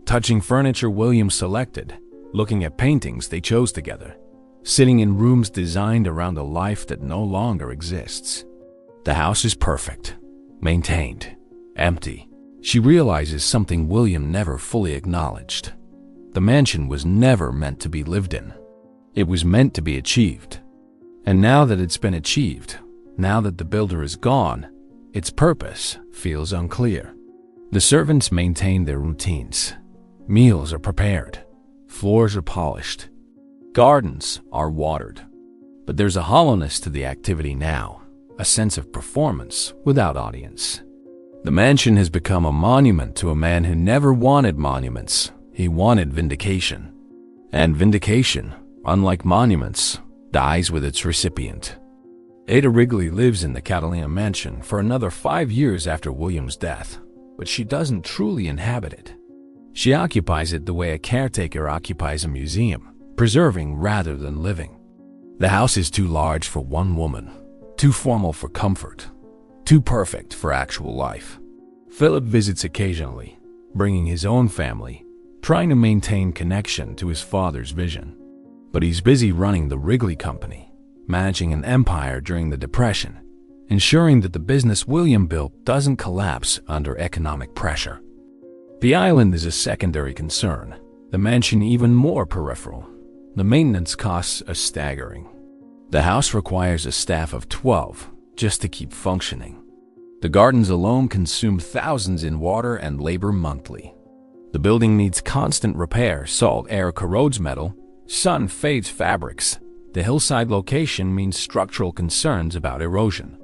touching furniture William selected, looking at paintings they chose together, sitting in rooms designed around a life that no longer exists. The house is perfect, maintained, empty. She realizes something William never fully acknowledged. The mansion was never meant to be lived in. It was meant to be achieved. And now that it's been achieved, now that the builder is gone, its purpose feels unclear. The servants maintain their routines. Meals are prepared. Floors are polished. Gardens are watered. But there's a hollowness to the activity now, a sense of performance without audience. The mansion has become a monument to a man who never wanted monuments. He wanted vindication. And vindication, unlike monuments, dies with its recipient. Ada Wrigley lives in the Catalina mansion for another 5 years after William's death, but she doesn't truly inhabit it. She occupies it the way a caretaker occupies a museum, preserving rather than living. The house is too large for one woman, too formal for comfort, too perfect for actual life. Philip visits occasionally, bringing his own family, trying to maintain connection to his father's vision. But he's busy running the Wrigley Company, managing an empire during the Depression, ensuring that the business William built doesn't collapse under economic pressure. The island is a secondary concern, the mansion even more peripheral. The maintenance costs are staggering. The house requires a staff of 12 just to keep functioning. The gardens alone consume thousands in water and labor monthly. The building needs constant repair, salt air corrodes metal, sun fades fabrics. The hillside location means structural concerns about erosion.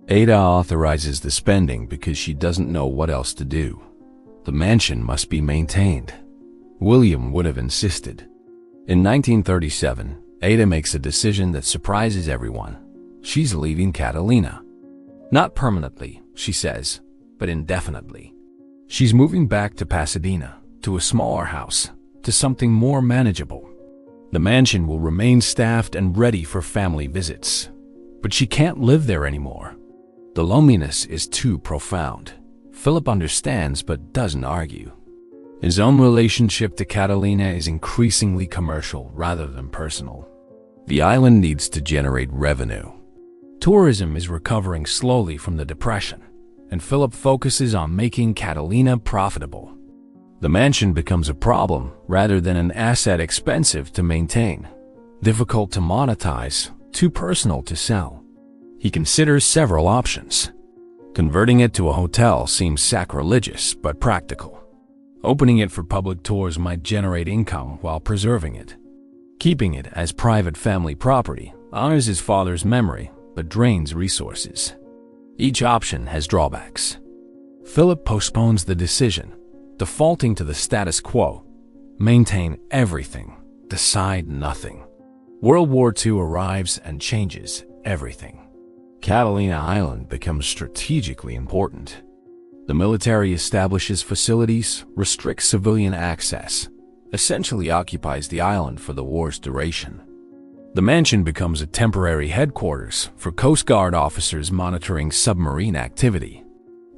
Ada authorizes the spending because she doesn't know what else to do. The mansion must be maintained. William would have insisted. In 1937, Ada makes a decision that surprises everyone. She's leaving Catalina. Not permanently, she says, but indefinitely. She's moving back to Pasadena, to a smaller house, to something more manageable. The mansion will remain staffed and ready for family visits, but she can't live there anymore. The loneliness is too profound. Philip understands but doesn't argue. His own relationship to Catalina is increasingly commercial rather than personal. The island needs to generate revenue. Tourism is recovering slowly from the Depression, and Philip focuses on making Catalina profitable. The mansion becomes a problem rather than an asset expensive to maintain, difficult to monetize, too personal to sell. He considers several options. Converting it to a hotel seems sacrilegious but practical. Opening it for public tours might generate income while preserving it. Keeping it as private family property honors his father's memory but drains resources. Each option has drawbacks. Philip postpones the decision, defaulting to the status quo. Maintain everything, decide nothing. World War II arrives and changes everything. Catalina Island becomes strategically important. The military establishes facilities, restricts civilian access, essentially occupies the island for the war's duration. The mansion becomes a temporary headquarters for Coast Guard officers monitoring submarine activity.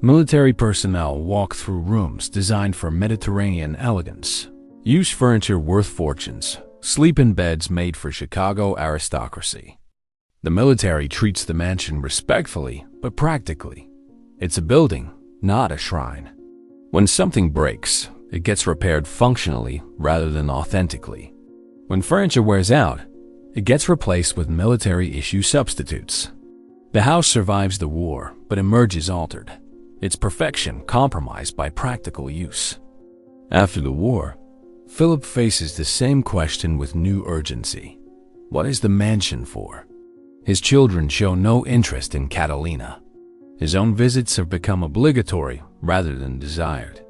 Military personnel walk through rooms designed for Mediterranean elegance, use furniture worth fortunes, sleep in beds made for Chicago aristocracy. The military treats the mansion respectfully but practically. It's a building, not a shrine. When something breaks, it gets repaired functionally rather than authentically. When furniture wears out, it gets replaced with military-issue substitutes. The house survives the war but emerges altered, its perfection compromised by practical use. After the war, Philip faces the same question with new urgency. What is the mansion for? His children show no interest in Catalina. His own visits have become obligatory rather than desired.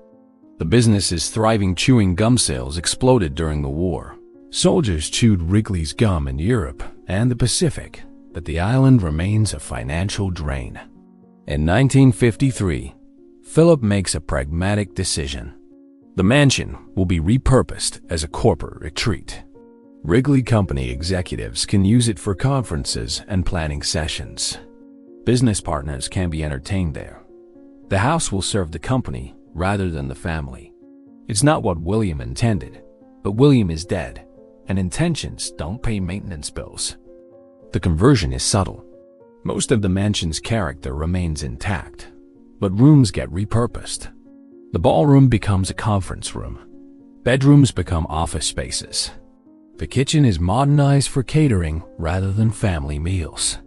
The business's thriving chewing gum sales exploded during the war. Soldiers chewed Wrigley's gum in Europe and the Pacific, but the island remains a financial drain. In 1953, Philip makes a pragmatic decision. The mansion will be repurposed as a corporate retreat. Wrigley Company executives can use it for conferences and planning sessions. Business partners can be entertained there. The house will serve the company rather than the family. It's not what William intended, but William is dead, and intentions don't pay maintenance bills. The conversion is subtle. Most of the mansion's character remains intact, but rooms get repurposed. The ballroom becomes a conference room. Bedrooms become office spaces. The kitchen is modernized for catering rather than family meals.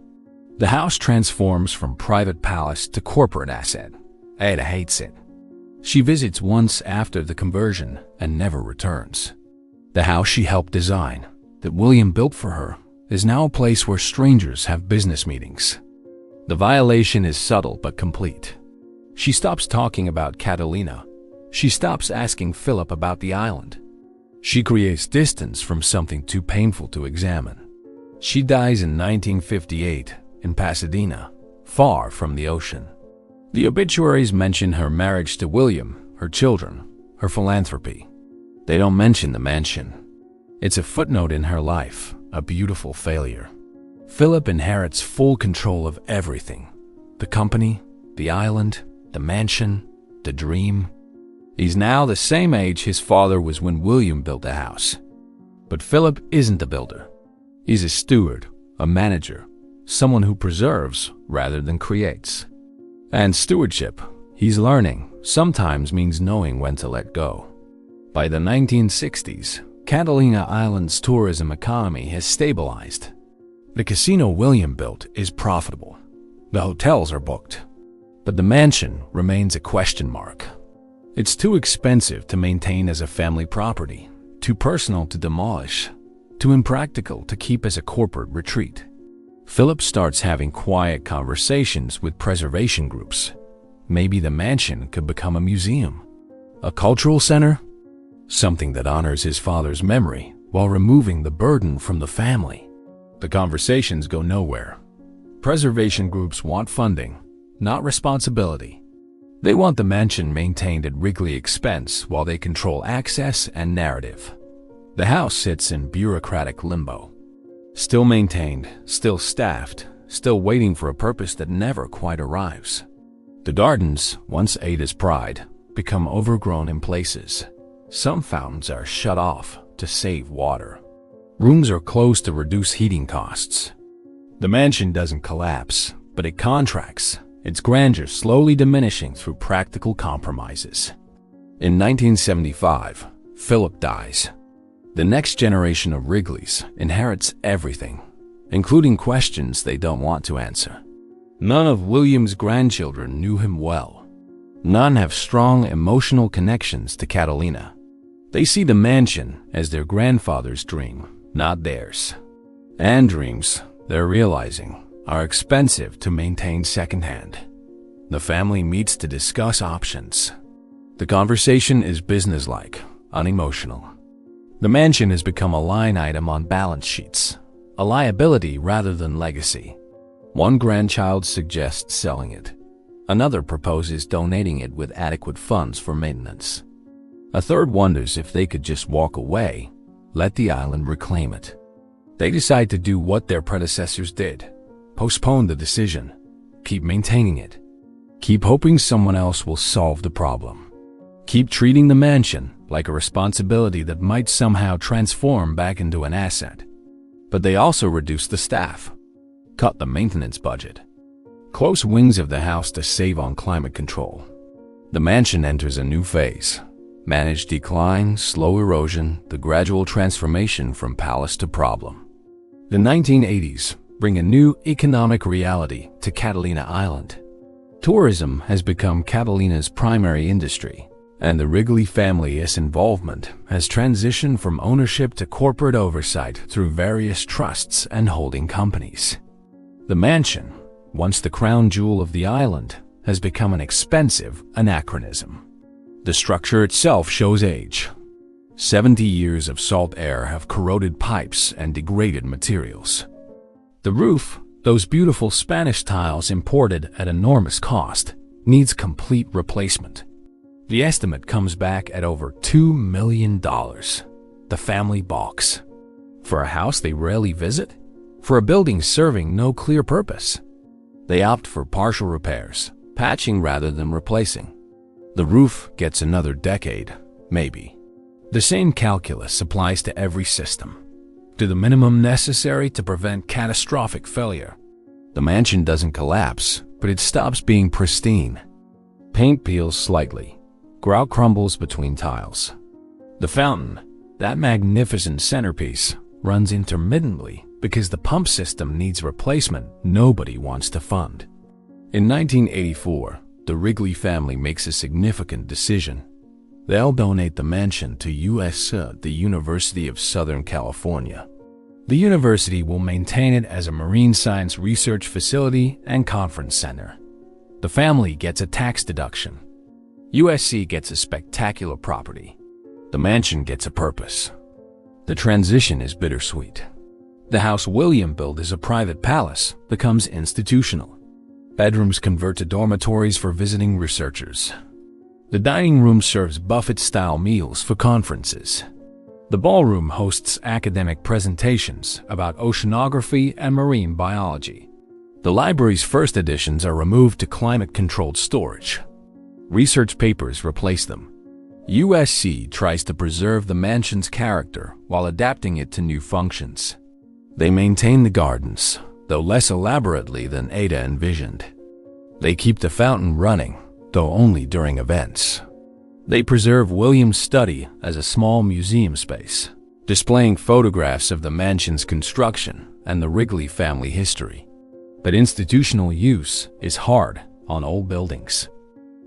The house transforms from private palace to corporate asset. Ada hates it. She visits once after the conversion and never returns. The house she helped design, that William built for her, is now a place where strangers have business meetings. The violation is subtle but complete. She stops talking about Catalina. She stops asking Philip about the island. She creates distance from something too painful to examine. She dies in 1958 in Pasadena, far from the ocean. The obituaries mention her marriage to William, her children, her philanthropy. They don't mention the mansion. It's a footnote in her life, a beautiful failure. Philip inherits full control of everything. The company, the island, the mansion, the dream. He's now the same age his father was when William built the house. But Philip isn't a builder. He's a steward, a manager, someone who preserves rather than creates. And stewardship, he's learning, sometimes means knowing when to let go. By the 1960s, Catalina Island's tourism economy has stabilized. The casino William built is profitable. The hotels are booked. But the mansion remains a question mark. It's too expensive to maintain as a family property, too personal to demolish, too impractical to keep as a corporate retreat. Philip starts having quiet conversations with preservation groups. Maybe the mansion could become a museum, a cultural center, something that honors his father's memory while removing the burden from the family. The conversations go nowhere. Preservation groups want funding, not responsibility. They want the mansion maintained at Wrigley expense while they control access and narrative. The house sits in bureaucratic limbo. Still maintained, still staffed, still waiting for a purpose that never quite arrives. The gardens, once Ada's pride, become overgrown in places. Some fountains are shut off to save water. Rooms are closed to reduce heating costs. The mansion doesn't collapse, but it contracts, its grandeur slowly diminishing through practical compromises. In 1975, Philip dies. The next generation of Wrigleys inherits everything, including questions they don't want to answer. None of William's grandchildren knew him well. None have strong emotional connections to Catalina. They see the mansion as their grandfather's dream, not theirs. And dreams, they're realizing, are expensive to maintain secondhand. The family meets to discuss options. The conversation is businesslike, unemotional. The mansion has become a line item on balance sheets, a liability rather than legacy. One grandchild suggests selling it. Another proposes donating it with adequate funds for maintenance. A third wonders if they could just walk away, let the island reclaim it. They decide to do what their predecessors did: postpone the decision, keep maintaining it, keep hoping someone else will solve the problem, keep treating the mansion like a responsibility that might somehow transform back into an asset. But they also reduce the staff, cut the maintenance budget, close wings of the house to save on climate control. The mansion enters a new phase: managed decline, slow erosion, the gradual transformation from palace to problem. The 1980s bring a new economic reality to Catalina Island. Tourism has become Catalina's primary industry, and the Wrigley family's involvement has transitioned from ownership to corporate oversight through various trusts and holding companies. The mansion, once the crown jewel of the island, has become an expensive anachronism. The structure itself shows age. 70 years of salt air have corroded pipes and degraded materials. The roof, those beautiful Spanish tiles imported at enormous cost, needs complete replacement. The estimate comes back at over $2 million. The family balks. For a house they rarely visit? For a building serving no clear purpose? They opt for partial repairs, patching rather than replacing. The roof gets another decade, maybe. The same calculus applies to every system. Do the minimum necessary to prevent catastrophic failure. The mansion doesn't collapse, but it stops being pristine. Paint peels slightly. Grout crumbles between tiles. The fountain, that magnificent centerpiece, runs intermittently because the pump system needs replacement nobody wants to fund. In 1984, the Wrigley family makes a significant decision. They'll donate the mansion to the University of Southern California. The university will maintain it as a marine science research facility and conference center. The family gets a tax deduction. USC gets a spectacular property. The mansion gets a purpose. The transition is bittersweet. The house William built as a private palace becomes institutional. Bedrooms convert to dormitories for visiting researchers. The dining room serves buffet-style meals for conferences. The ballroom hosts academic presentations about oceanography and marine biology. The library's first editions are removed to climate-controlled storage. Research papers replace them. USC tries to preserve the mansion's character while adapting it to new functions. They maintain the gardens, though less elaborately than Ada envisioned. They keep the fountain running, though only during events. They preserve William's study as a small museum space, displaying photographs of the mansion's construction and the Wrigley family history. But institutional use is hard on old buildings.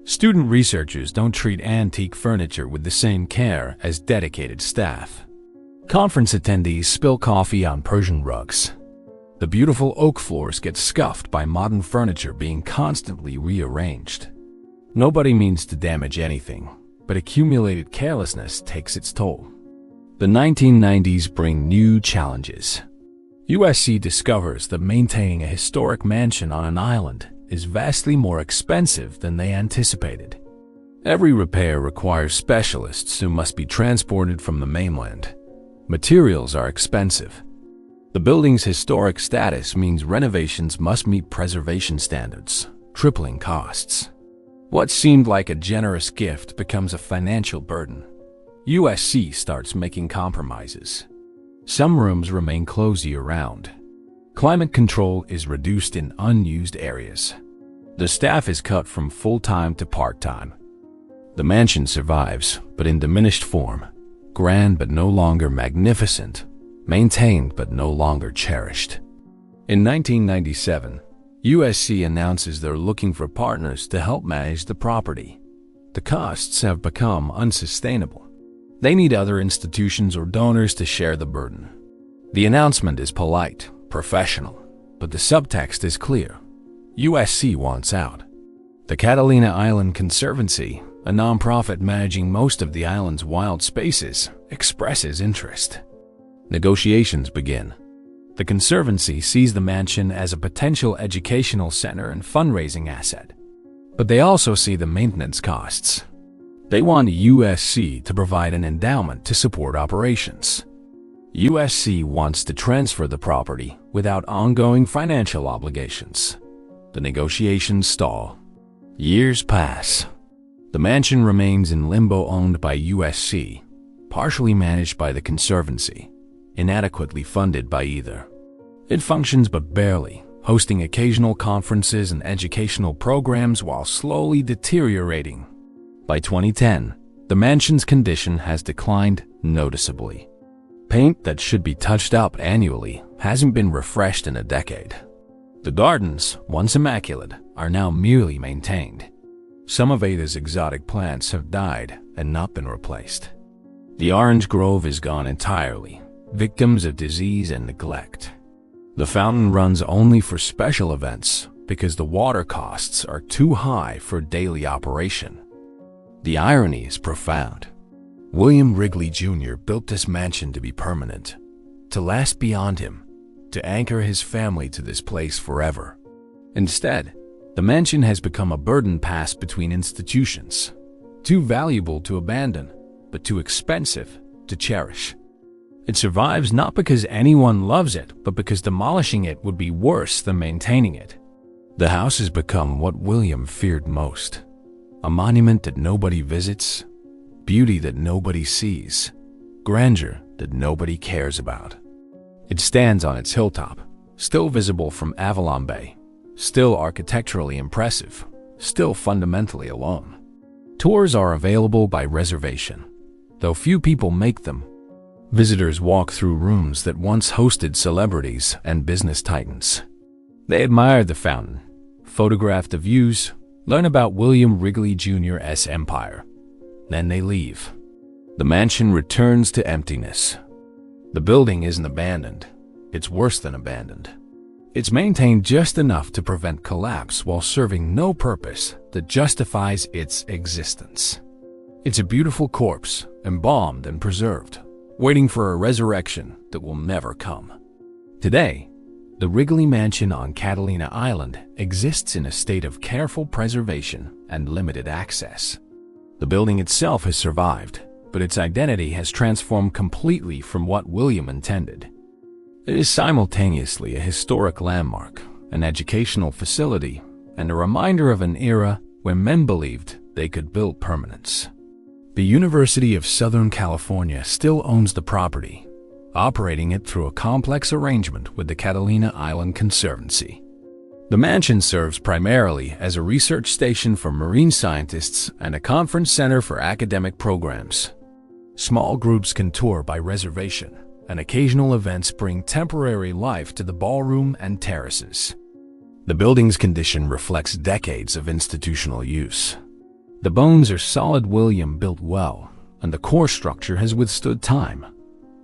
Student researchers don't treat antique furniture with the same care as dedicated staff. Conference attendees spill coffee on Persian rugs. The beautiful oak floors get scuffed by modern furniture being constantly rearranged. Nobody means to damage anything, but accumulated carelessness takes its toll. The 1990s bring new challenges. USC discovers that maintaining a historic mansion on an island is vastly more expensive than they anticipated. Every repair requires specialists who must be transported from the mainland. Materials are expensive. The building's historic status means renovations must meet preservation standards, tripling costs. What seemed like a generous gift becomes a financial burden. USC starts making compromises. Some rooms remain closed year-round. Climate control is reduced in unused areas. The staff is cut from full-time to part-time. The mansion survives, but in diminished form. Grand but no longer magnificent. Maintained but no longer cherished. In 1997, USC announces they're looking for partners to help manage the property. The costs have become unsustainable. They need other institutions or donors to share the burden. The announcement is polite, professional, but the subtext is clear. USC wants out. The Catalina Island Conservancy, a nonprofit managing most of the island's wild spaces, expresses interest. Negotiations begin. The Conservancy sees the mansion as a potential educational center and fundraising asset, but they also see the maintenance costs. They want USC to provide an endowment to support operations. USC wants to transfer the property without ongoing financial obligations. The negotiations stall. Years pass. The mansion remains in limbo, owned by USC, partially managed by the Conservancy, inadequately funded by either. It functions but barely, hosting occasional conferences and educational programs while slowly deteriorating. By 2010, the mansion's condition has declined noticeably. Paint that should be touched up annually hasn't been refreshed in a decade. The gardens, once immaculate, are now merely maintained. Some of Ada's exotic plants have died and not been replaced. The orange grove is gone entirely, victims of disease and neglect. The fountain runs only for special events because the water costs are too high for daily operation. The irony is profound. William Wrigley Jr. built this mansion to be permanent, to last beyond him, to anchor his family to this place forever. Instead, the mansion has become a burden passed between institutions, too valuable to abandon, but too expensive to cherish. It survives not because anyone loves it, but because demolishing it would be worse than maintaining it. The house has become what William feared most: a monument that nobody visits, beauty that nobody sees, grandeur that nobody cares about. It stands on its hilltop, still visible from Avalon Bay, still architecturally impressive, still fundamentally alone. Tours are available by reservation, though few people make them. Visitors walk through rooms that once hosted celebrities and business titans. They admire the fountain, photograph the views, learn about William Wrigley Jr.'s empire. Then they leave. The mansion returns to emptiness. The building isn't abandoned. It's worse than abandoned. It's maintained just enough to prevent collapse while serving no purpose that justifies its existence. It's a beautiful corpse, embalmed and preserved, waiting for a resurrection that will never come. Today, the Wrigley Mansion on Catalina Island exists in a state of careful preservation and limited access. The building itself has survived, but its identity has transformed completely from what William intended. It is simultaneously a historic landmark, an educational facility, and a reminder of an era when men believed they could build permanence. The University of Southern California still owns the property, operating it through a complex arrangement with the Catalina Island Conservancy. The mansion serves primarily as a research station for marine scientists and a conference center for academic programs. Small groups can tour by reservation, and occasional events bring temporary life to the ballroom and terraces. The building's condition reflects decades of institutional use. The bones are solid. William built well, and the core structure has withstood time,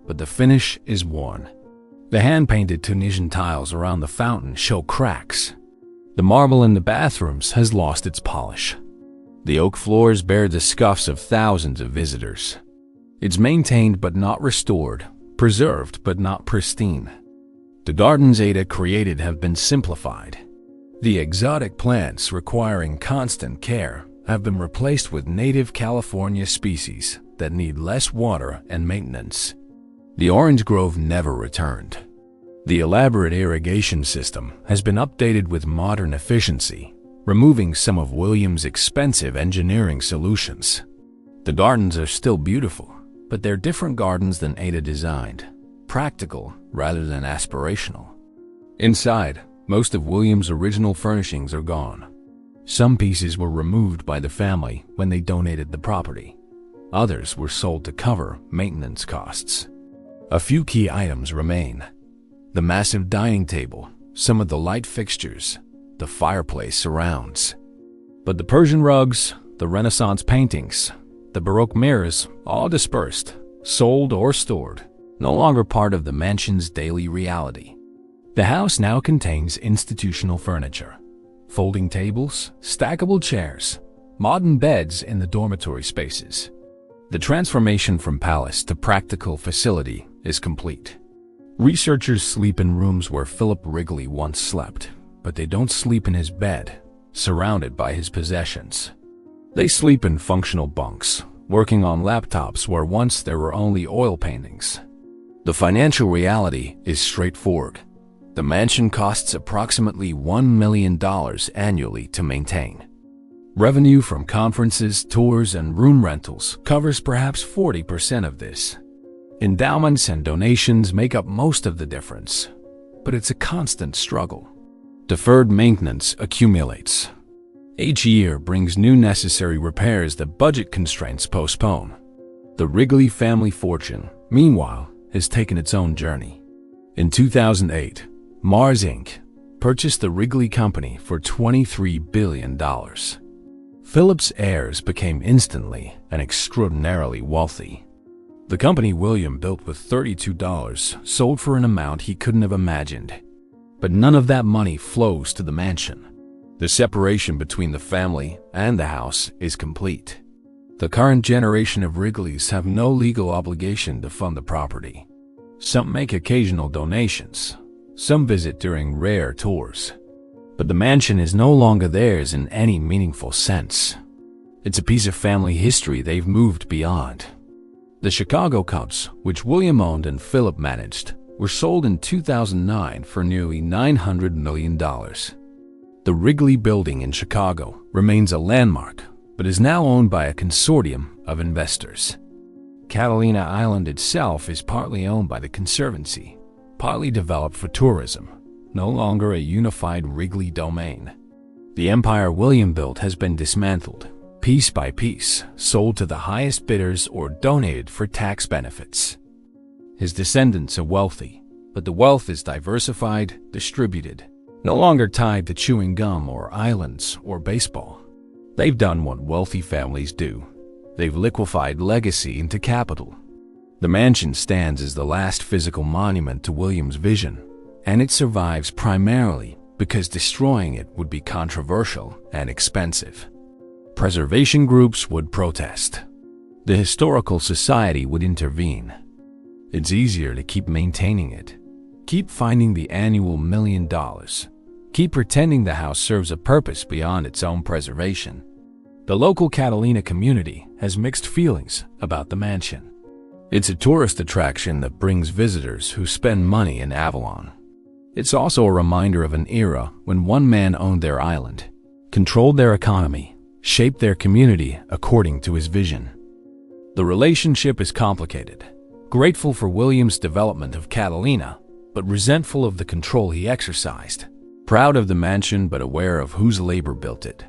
but the finish is worn. The hand-painted Tunisian tiles around the fountain show cracks. The marble in the bathrooms has lost its polish. The oak floors bear the scuffs of thousands of visitors. It's maintained but not restored, preserved but not pristine. The gardens Ada created have been simplified. The exotic plants requiring constant care have been replaced with native California species that need less water and maintenance. The orange grove never returned. The elaborate irrigation system has been updated with modern efficiency, removing some of William's expensive engineering solutions. The gardens are still beautiful, but they're different gardens than Ada designed, practical rather than aspirational. Inside, most of William's original furnishings are gone. Some pieces were removed by the family when they donated the property. Others were sold to cover maintenance costs. A few key items remain: the massive dining table, some of the light fixtures, the fireplace surrounds. But the Persian rugs, the Renaissance paintings, the Baroque mirrors, all dispersed, sold or stored, no longer part of the mansion's daily reality. The house now contains institutional furniture, folding tables, stackable chairs, modern beds in the dormitory spaces. The transformation from palace to practical facility is complete. Researchers sleep in rooms where Philip Wrigley once slept, but they don't sleep in his bed, surrounded by his possessions. They sleep in functional bunks, working on laptops where once there were only oil paintings. The financial reality is straightforward. The mansion costs approximately $1 million annually to maintain. Revenue from conferences, tours, and room rentals covers perhaps 40% of this. Endowments and donations make up most of the difference, but it's a constant struggle. Deferred maintenance accumulates. Each year brings new necessary repairs that budget constraints postpone. The Wrigley family fortune, meanwhile, has taken its own journey. In 2008, Mars Inc. purchased the Wrigley Company for $23 billion. Philip's heirs became instantly and extraordinarily wealthy. The company William built with $32 sold for an amount he couldn't have imagined. But none of that money flows to the mansion. The separation between the family and the house is complete. The current generation of Wrigleys have no legal obligation to fund the property. Some make occasional donations. Some visit during rare tours. But the mansion is no longer theirs in any meaningful sense. It's a piece of family history they've moved beyond. The Chicago Cubs, which William owned and Philip managed, were sold in 2009 for nearly $900 million. The Wrigley Building in Chicago remains a landmark, but is now owned by a consortium of investors. Catalina Island itself is partly owned by the Conservancy, partly developed for tourism, no longer a unified Wrigley domain. The empire William built has been dismantled, piece by piece, sold to the highest bidders or donated for tax benefits. His descendants are wealthy, but the wealth is diversified, distributed, no longer tied to chewing gum or islands or baseball. They've done what wealthy families do. They've liquefied legacy into capital. The mansion stands as the last physical monument to William's vision, and it survives primarily because destroying it would be controversial and expensive. Preservation groups would protest. The Historical Society would intervene. It's easier to keep maintaining it. Keep finding the annual $1 million. Keep pretending the house serves a purpose beyond its own preservation. The local Catalina community has mixed feelings about the mansion. It's a tourist attraction that brings visitors who spend money in Avalon. It's also a reminder of an era when one man owned their island, controlled their economy, shaped their community according to his vision. The relationship is complicated, grateful for William's development of Catalina, but resentful of the control he exercised, proud of the mansion but aware of whose labor built it.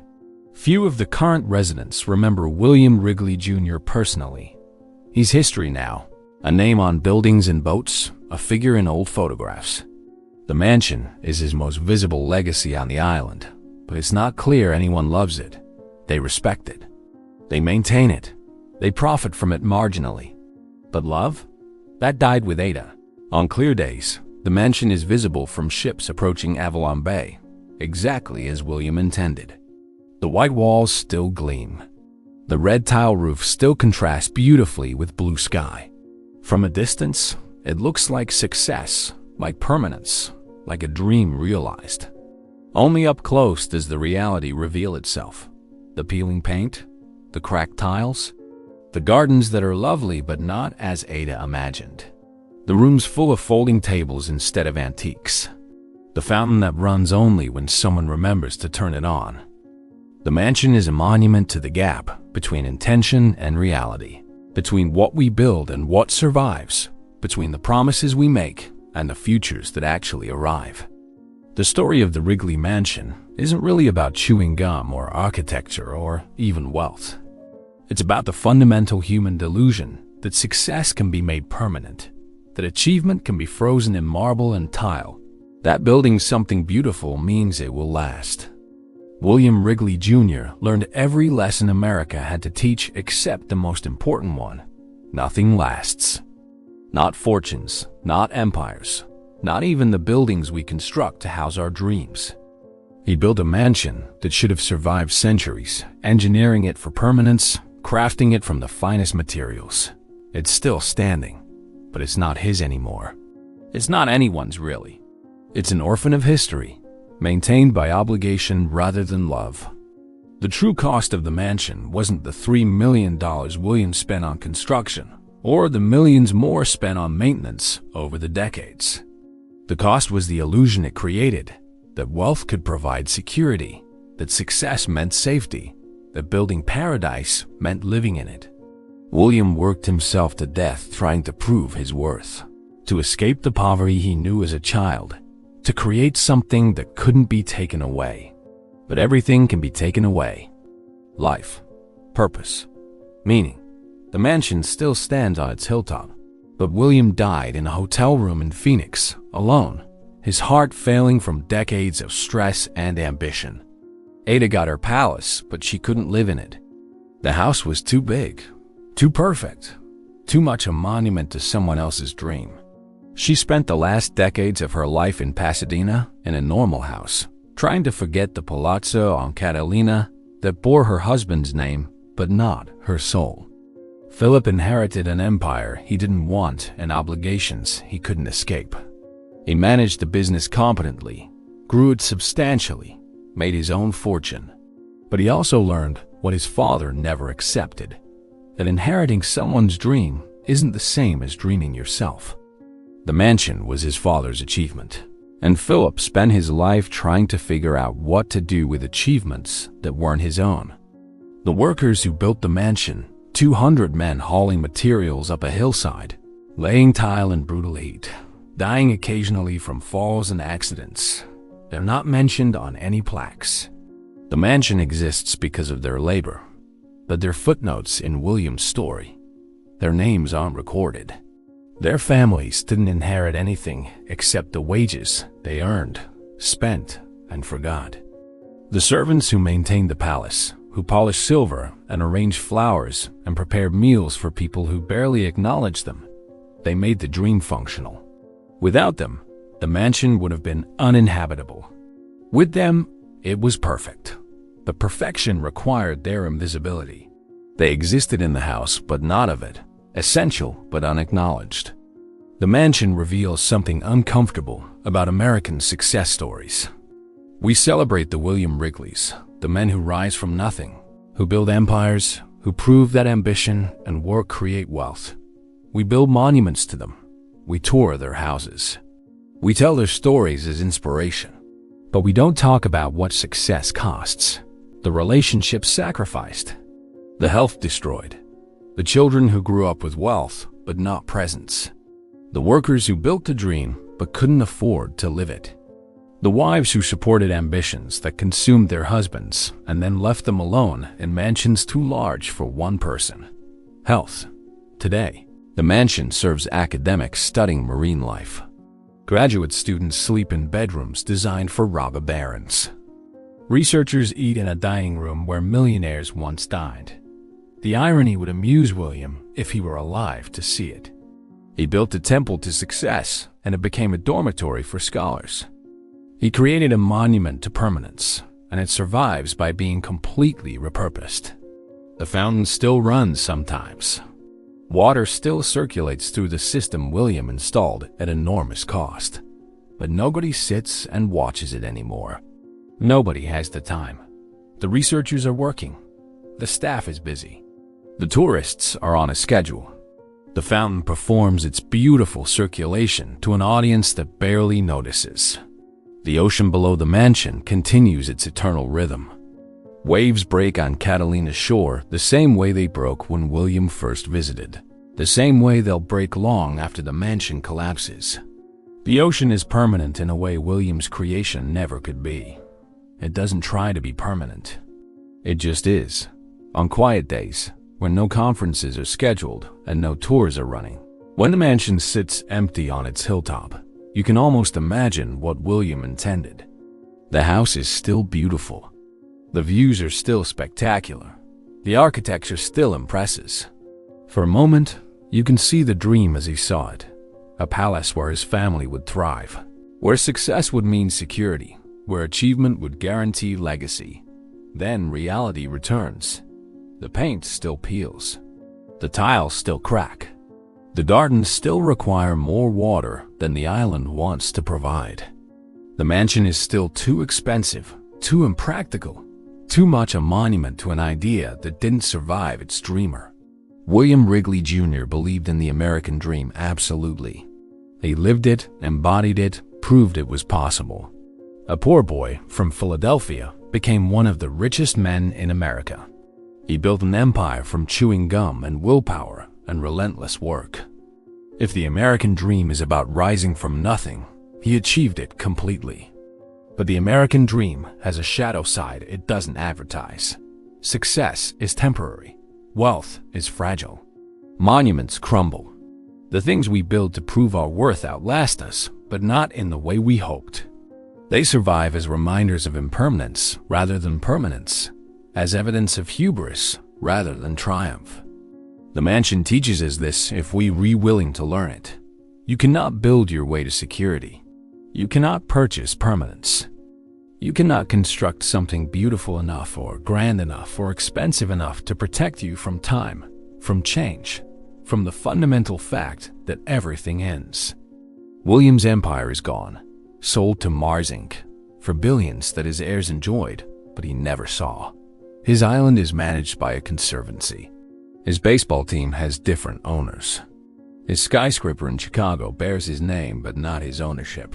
Few of the current residents remember William Wrigley Jr. personally. He's history now, a name on buildings and boats, a figure in old photographs. The mansion is his most visible legacy on the island, but it's not clear anyone loves it. They respect it. They maintain it. They profit from it marginally. But love? That died with Ada. On clear days, the mansion is visible from ships approaching Avalon Bay, exactly as William intended. The white walls still gleam. The red tile roof still contrasts beautifully with blue sky. From a distance, it looks like success, like permanence, like a dream realized. Only up close does the reality reveal itself. The peeling paint, the cracked tiles, the gardens that are lovely but not as Ada imagined. The rooms full of folding tables instead of antiques. The fountain that runs only when someone remembers to turn it on. The mansion is a monument to the gap between intention and reality, between what we build and what survives, between the promises we make and the futures that actually arrive. The story of the Wrigley Mansion isn't really about chewing gum or architecture or even wealth. It's about the fundamental human delusion that success can be made permanent, that achievement can be frozen in marble and tile, That building something beautiful means it will last. William Wrigley Jr. learned every lesson America had to teach except the most important one. Nothing lasts. Not fortunes, not empires, not even the buildings we construct to house our dreams. He built a mansion that should have survived centuries, engineering it for permanence, crafting it from the finest materials. It's still standing, but it's not his anymore. It's not anyone's really. It's an orphan of history, maintained by obligation rather than love. The true cost of the mansion wasn't the $3 million William spent on construction, or the millions more spent on maintenance over the decades. The cost was the illusion it created, that wealth could provide security, that success meant safety, that building paradise meant living in it. William worked himself to death trying to prove his worth, to escape the poverty he knew as a child, to create something that couldn't be taken away. But everything can be taken away. Life, purpose, meaning. The mansion still stands on its hilltop, but William died in a hotel room in Phoenix, alone, his heart failing from decades of stress and ambition. Ada got her palace, but she couldn't live in it. The house was too big, too perfect, too much a monument to someone else's dream. She spent the last decades of her life in Pasadena in a normal house, trying to forget the palazzo on Catalina that bore her husband's name, but not her soul. Philip inherited an empire he didn't want and obligations he couldn't escape. He managed the business competently, grew it substantially, made his own fortune. But he also learned what his father never accepted, that inheriting someone's dream isn't the same as dreaming yourself. The mansion was his father's achievement, and Philip spent his life trying to figure out what to do with achievements that weren't his own. The workers who built the mansion, 200 men hauling materials up a hillside, laying tile in brutal heat, dying occasionally from falls and accidents. They're not mentioned on any plaques. The mansion exists because of their labor, but they're footnotes in William's story. Their names aren't recorded. Their families didn't inherit anything except the wages they earned, spent, and forgot. The servants who maintained the palace, who polished silver and arranged flowers and prepared meals for people who barely acknowledged them, they made the dream functional. Without them, the mansion would have been uninhabitable. With them, it was perfect. But perfection required their invisibility. They existed in the house, but not of it. Essential, but unacknowledged. The mansion reveals something uncomfortable about American success stories. We celebrate the William Wrigleys, the men who rise from nothing, who build empires, who prove that ambition and work create wealth. We build monuments to them. We tour their houses. We tell their stories as inspiration. But we don't talk about what success costs, the relationships sacrificed, the health destroyed, the children who grew up with wealth but not presence, the workers who built the dream but couldn't afford to live it, the wives who supported ambitions that consumed their husbands and then left them alone in mansions too large for one person. Health. Today, the mansion serves academics studying marine life. Graduate students sleep in bedrooms designed for robber barons. Researchers eat in a dining room where millionaires once dined. The irony would amuse William if he were alive to see it. He built a temple to success, and it became a dormitory for scholars. He created a monument to permanence, and it survives by being completely repurposed. The fountain still runs sometimes. Water still circulates through the system William installed at enormous cost. But nobody sits and watches it anymore. Nobody has the time. The researchers are working. The staff is busy. The tourists are on a schedule. The fountain performs its beautiful circulation to an audience that barely notices. The ocean below the mansion continues its eternal rhythm. Waves break on Catalina's shore the same way they broke when William first visited, the same way they'll break long after the mansion collapses. The ocean is permanent in a way William's creation never could be. It doesn't try to be permanent. It just is. On quiet days, when no conferences are scheduled and no tours are running, when the mansion sits empty on its hilltop, You can almost imagine what William intended. The house is still beautiful. The views are still spectacular. The architecture still impresses. For a moment, you can see the dream as he saw it. A palace where his family would thrive, where success would mean security, where achievement would guarantee legacy. Then reality returns. The paint still peels. The tiles still crack. The gardens still require more water than the island wants to provide. The mansion is still too expensive, too impractical, too much a monument to an idea that didn't survive its dreamer. William Wrigley Jr. believed in the American dream absolutely. He lived it, embodied it, proved it was possible. A poor boy from Philadelphia became one of the richest men in America. He built an empire from chewing gum and willpower and relentless work. If the American dream is about rising from nothing, he achieved it completely. But the American dream has a shadow side it doesn't advertise. Success is temporary. Wealth is fragile. Monuments crumble. The things we build to prove our worth outlast us, but not in the way we hoped. They survive as reminders of impermanence rather than permanence, as evidence of hubris rather than triumph. The mansion teaches us this if we are willing to learn it. You cannot build your way to security. You cannot purchase permanence. You cannot construct something beautiful enough or grand enough or expensive enough to protect you from time, from change, from the fundamental fact that everything ends. William's empire is gone, sold to Mars Inc. for billions that his heirs enjoyed, but he never saw. His island is managed by a conservancy. His baseball team has different owners. His skyscraper in Chicago bears his name but not his ownership.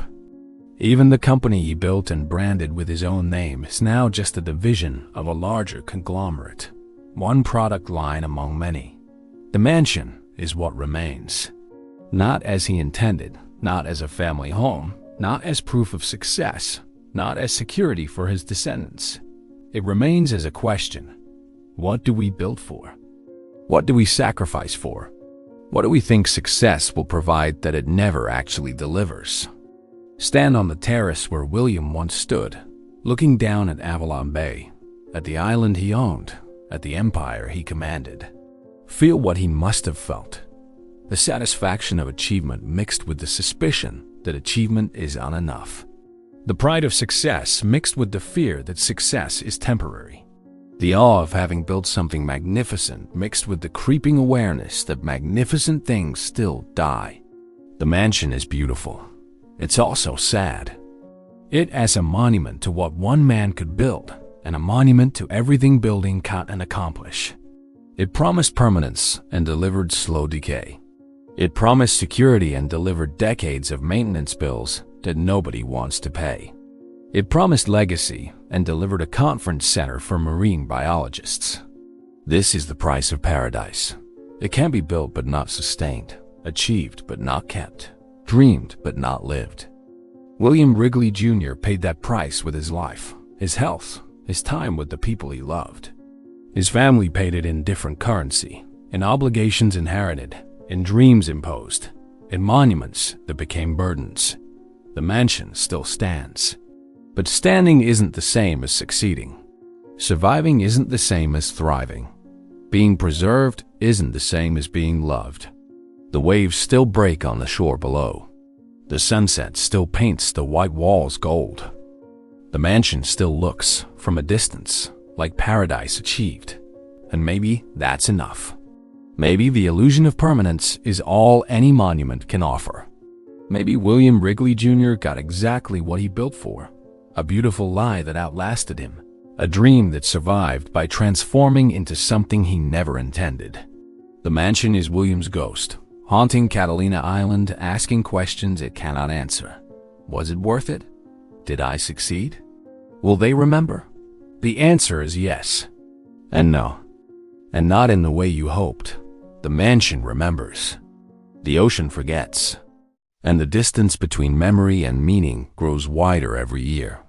Even the company he built and branded with his own name is now just a division of a larger conglomerate, one product line among many. The mansion is what remains. Not as he intended, not as a family home, not as proof of success, not as security for his descendants. It remains as a question. What do we build for? What do we sacrifice for? What do we think success will provide that it never actually delivers? Stand on the terrace where William once stood, looking down at Avalon Bay, at the island he owned, at the empire he commanded. Feel what he must have felt. The satisfaction of achievement mixed with the suspicion that achievement is not enough. The pride of success mixed with the fear that success is temporary. The awe of having built something magnificent mixed with the creeping awareness that magnificent things still die. The mansion is beautiful. It's also sad. It as a monument to what one man could build and a monument to everything building can't accomplish. It promised permanence and delivered slow decay. It promised security and delivered decades of maintenance bills that nobody wants to pay. It promised legacy and delivered a conference center for marine biologists. This is the price of paradise. It can be built but not sustained, achieved but not kept, dreamed but not lived. William Wrigley Jr. paid that price with his life, his health, his time with the people he loved. His family paid it in different currency, in obligations inherited, in dreams imposed, in monuments that became burdens. The mansion still stands. But standing isn't the same as succeeding. Surviving isn't the same as thriving. Being preserved isn't the same as being loved. The waves still break on the shore below. The sunset still paints the white walls gold. The mansion still looks, from a distance, like paradise achieved. And maybe that's enough. Maybe the illusion of permanence is all any monument can offer. Maybe William Wrigley Jr. got exactly what he built for. A beautiful lie that outlasted him. A dream that survived by transforming into something he never intended. The mansion is William's ghost, haunting Catalina Island, asking questions it cannot answer. Was it worth it? Did I succeed? Will they remember? The answer is yes. And no. And not in the way you hoped. The mansion remembers. The ocean forgets. And the distance between memory and meaning grows wider every year.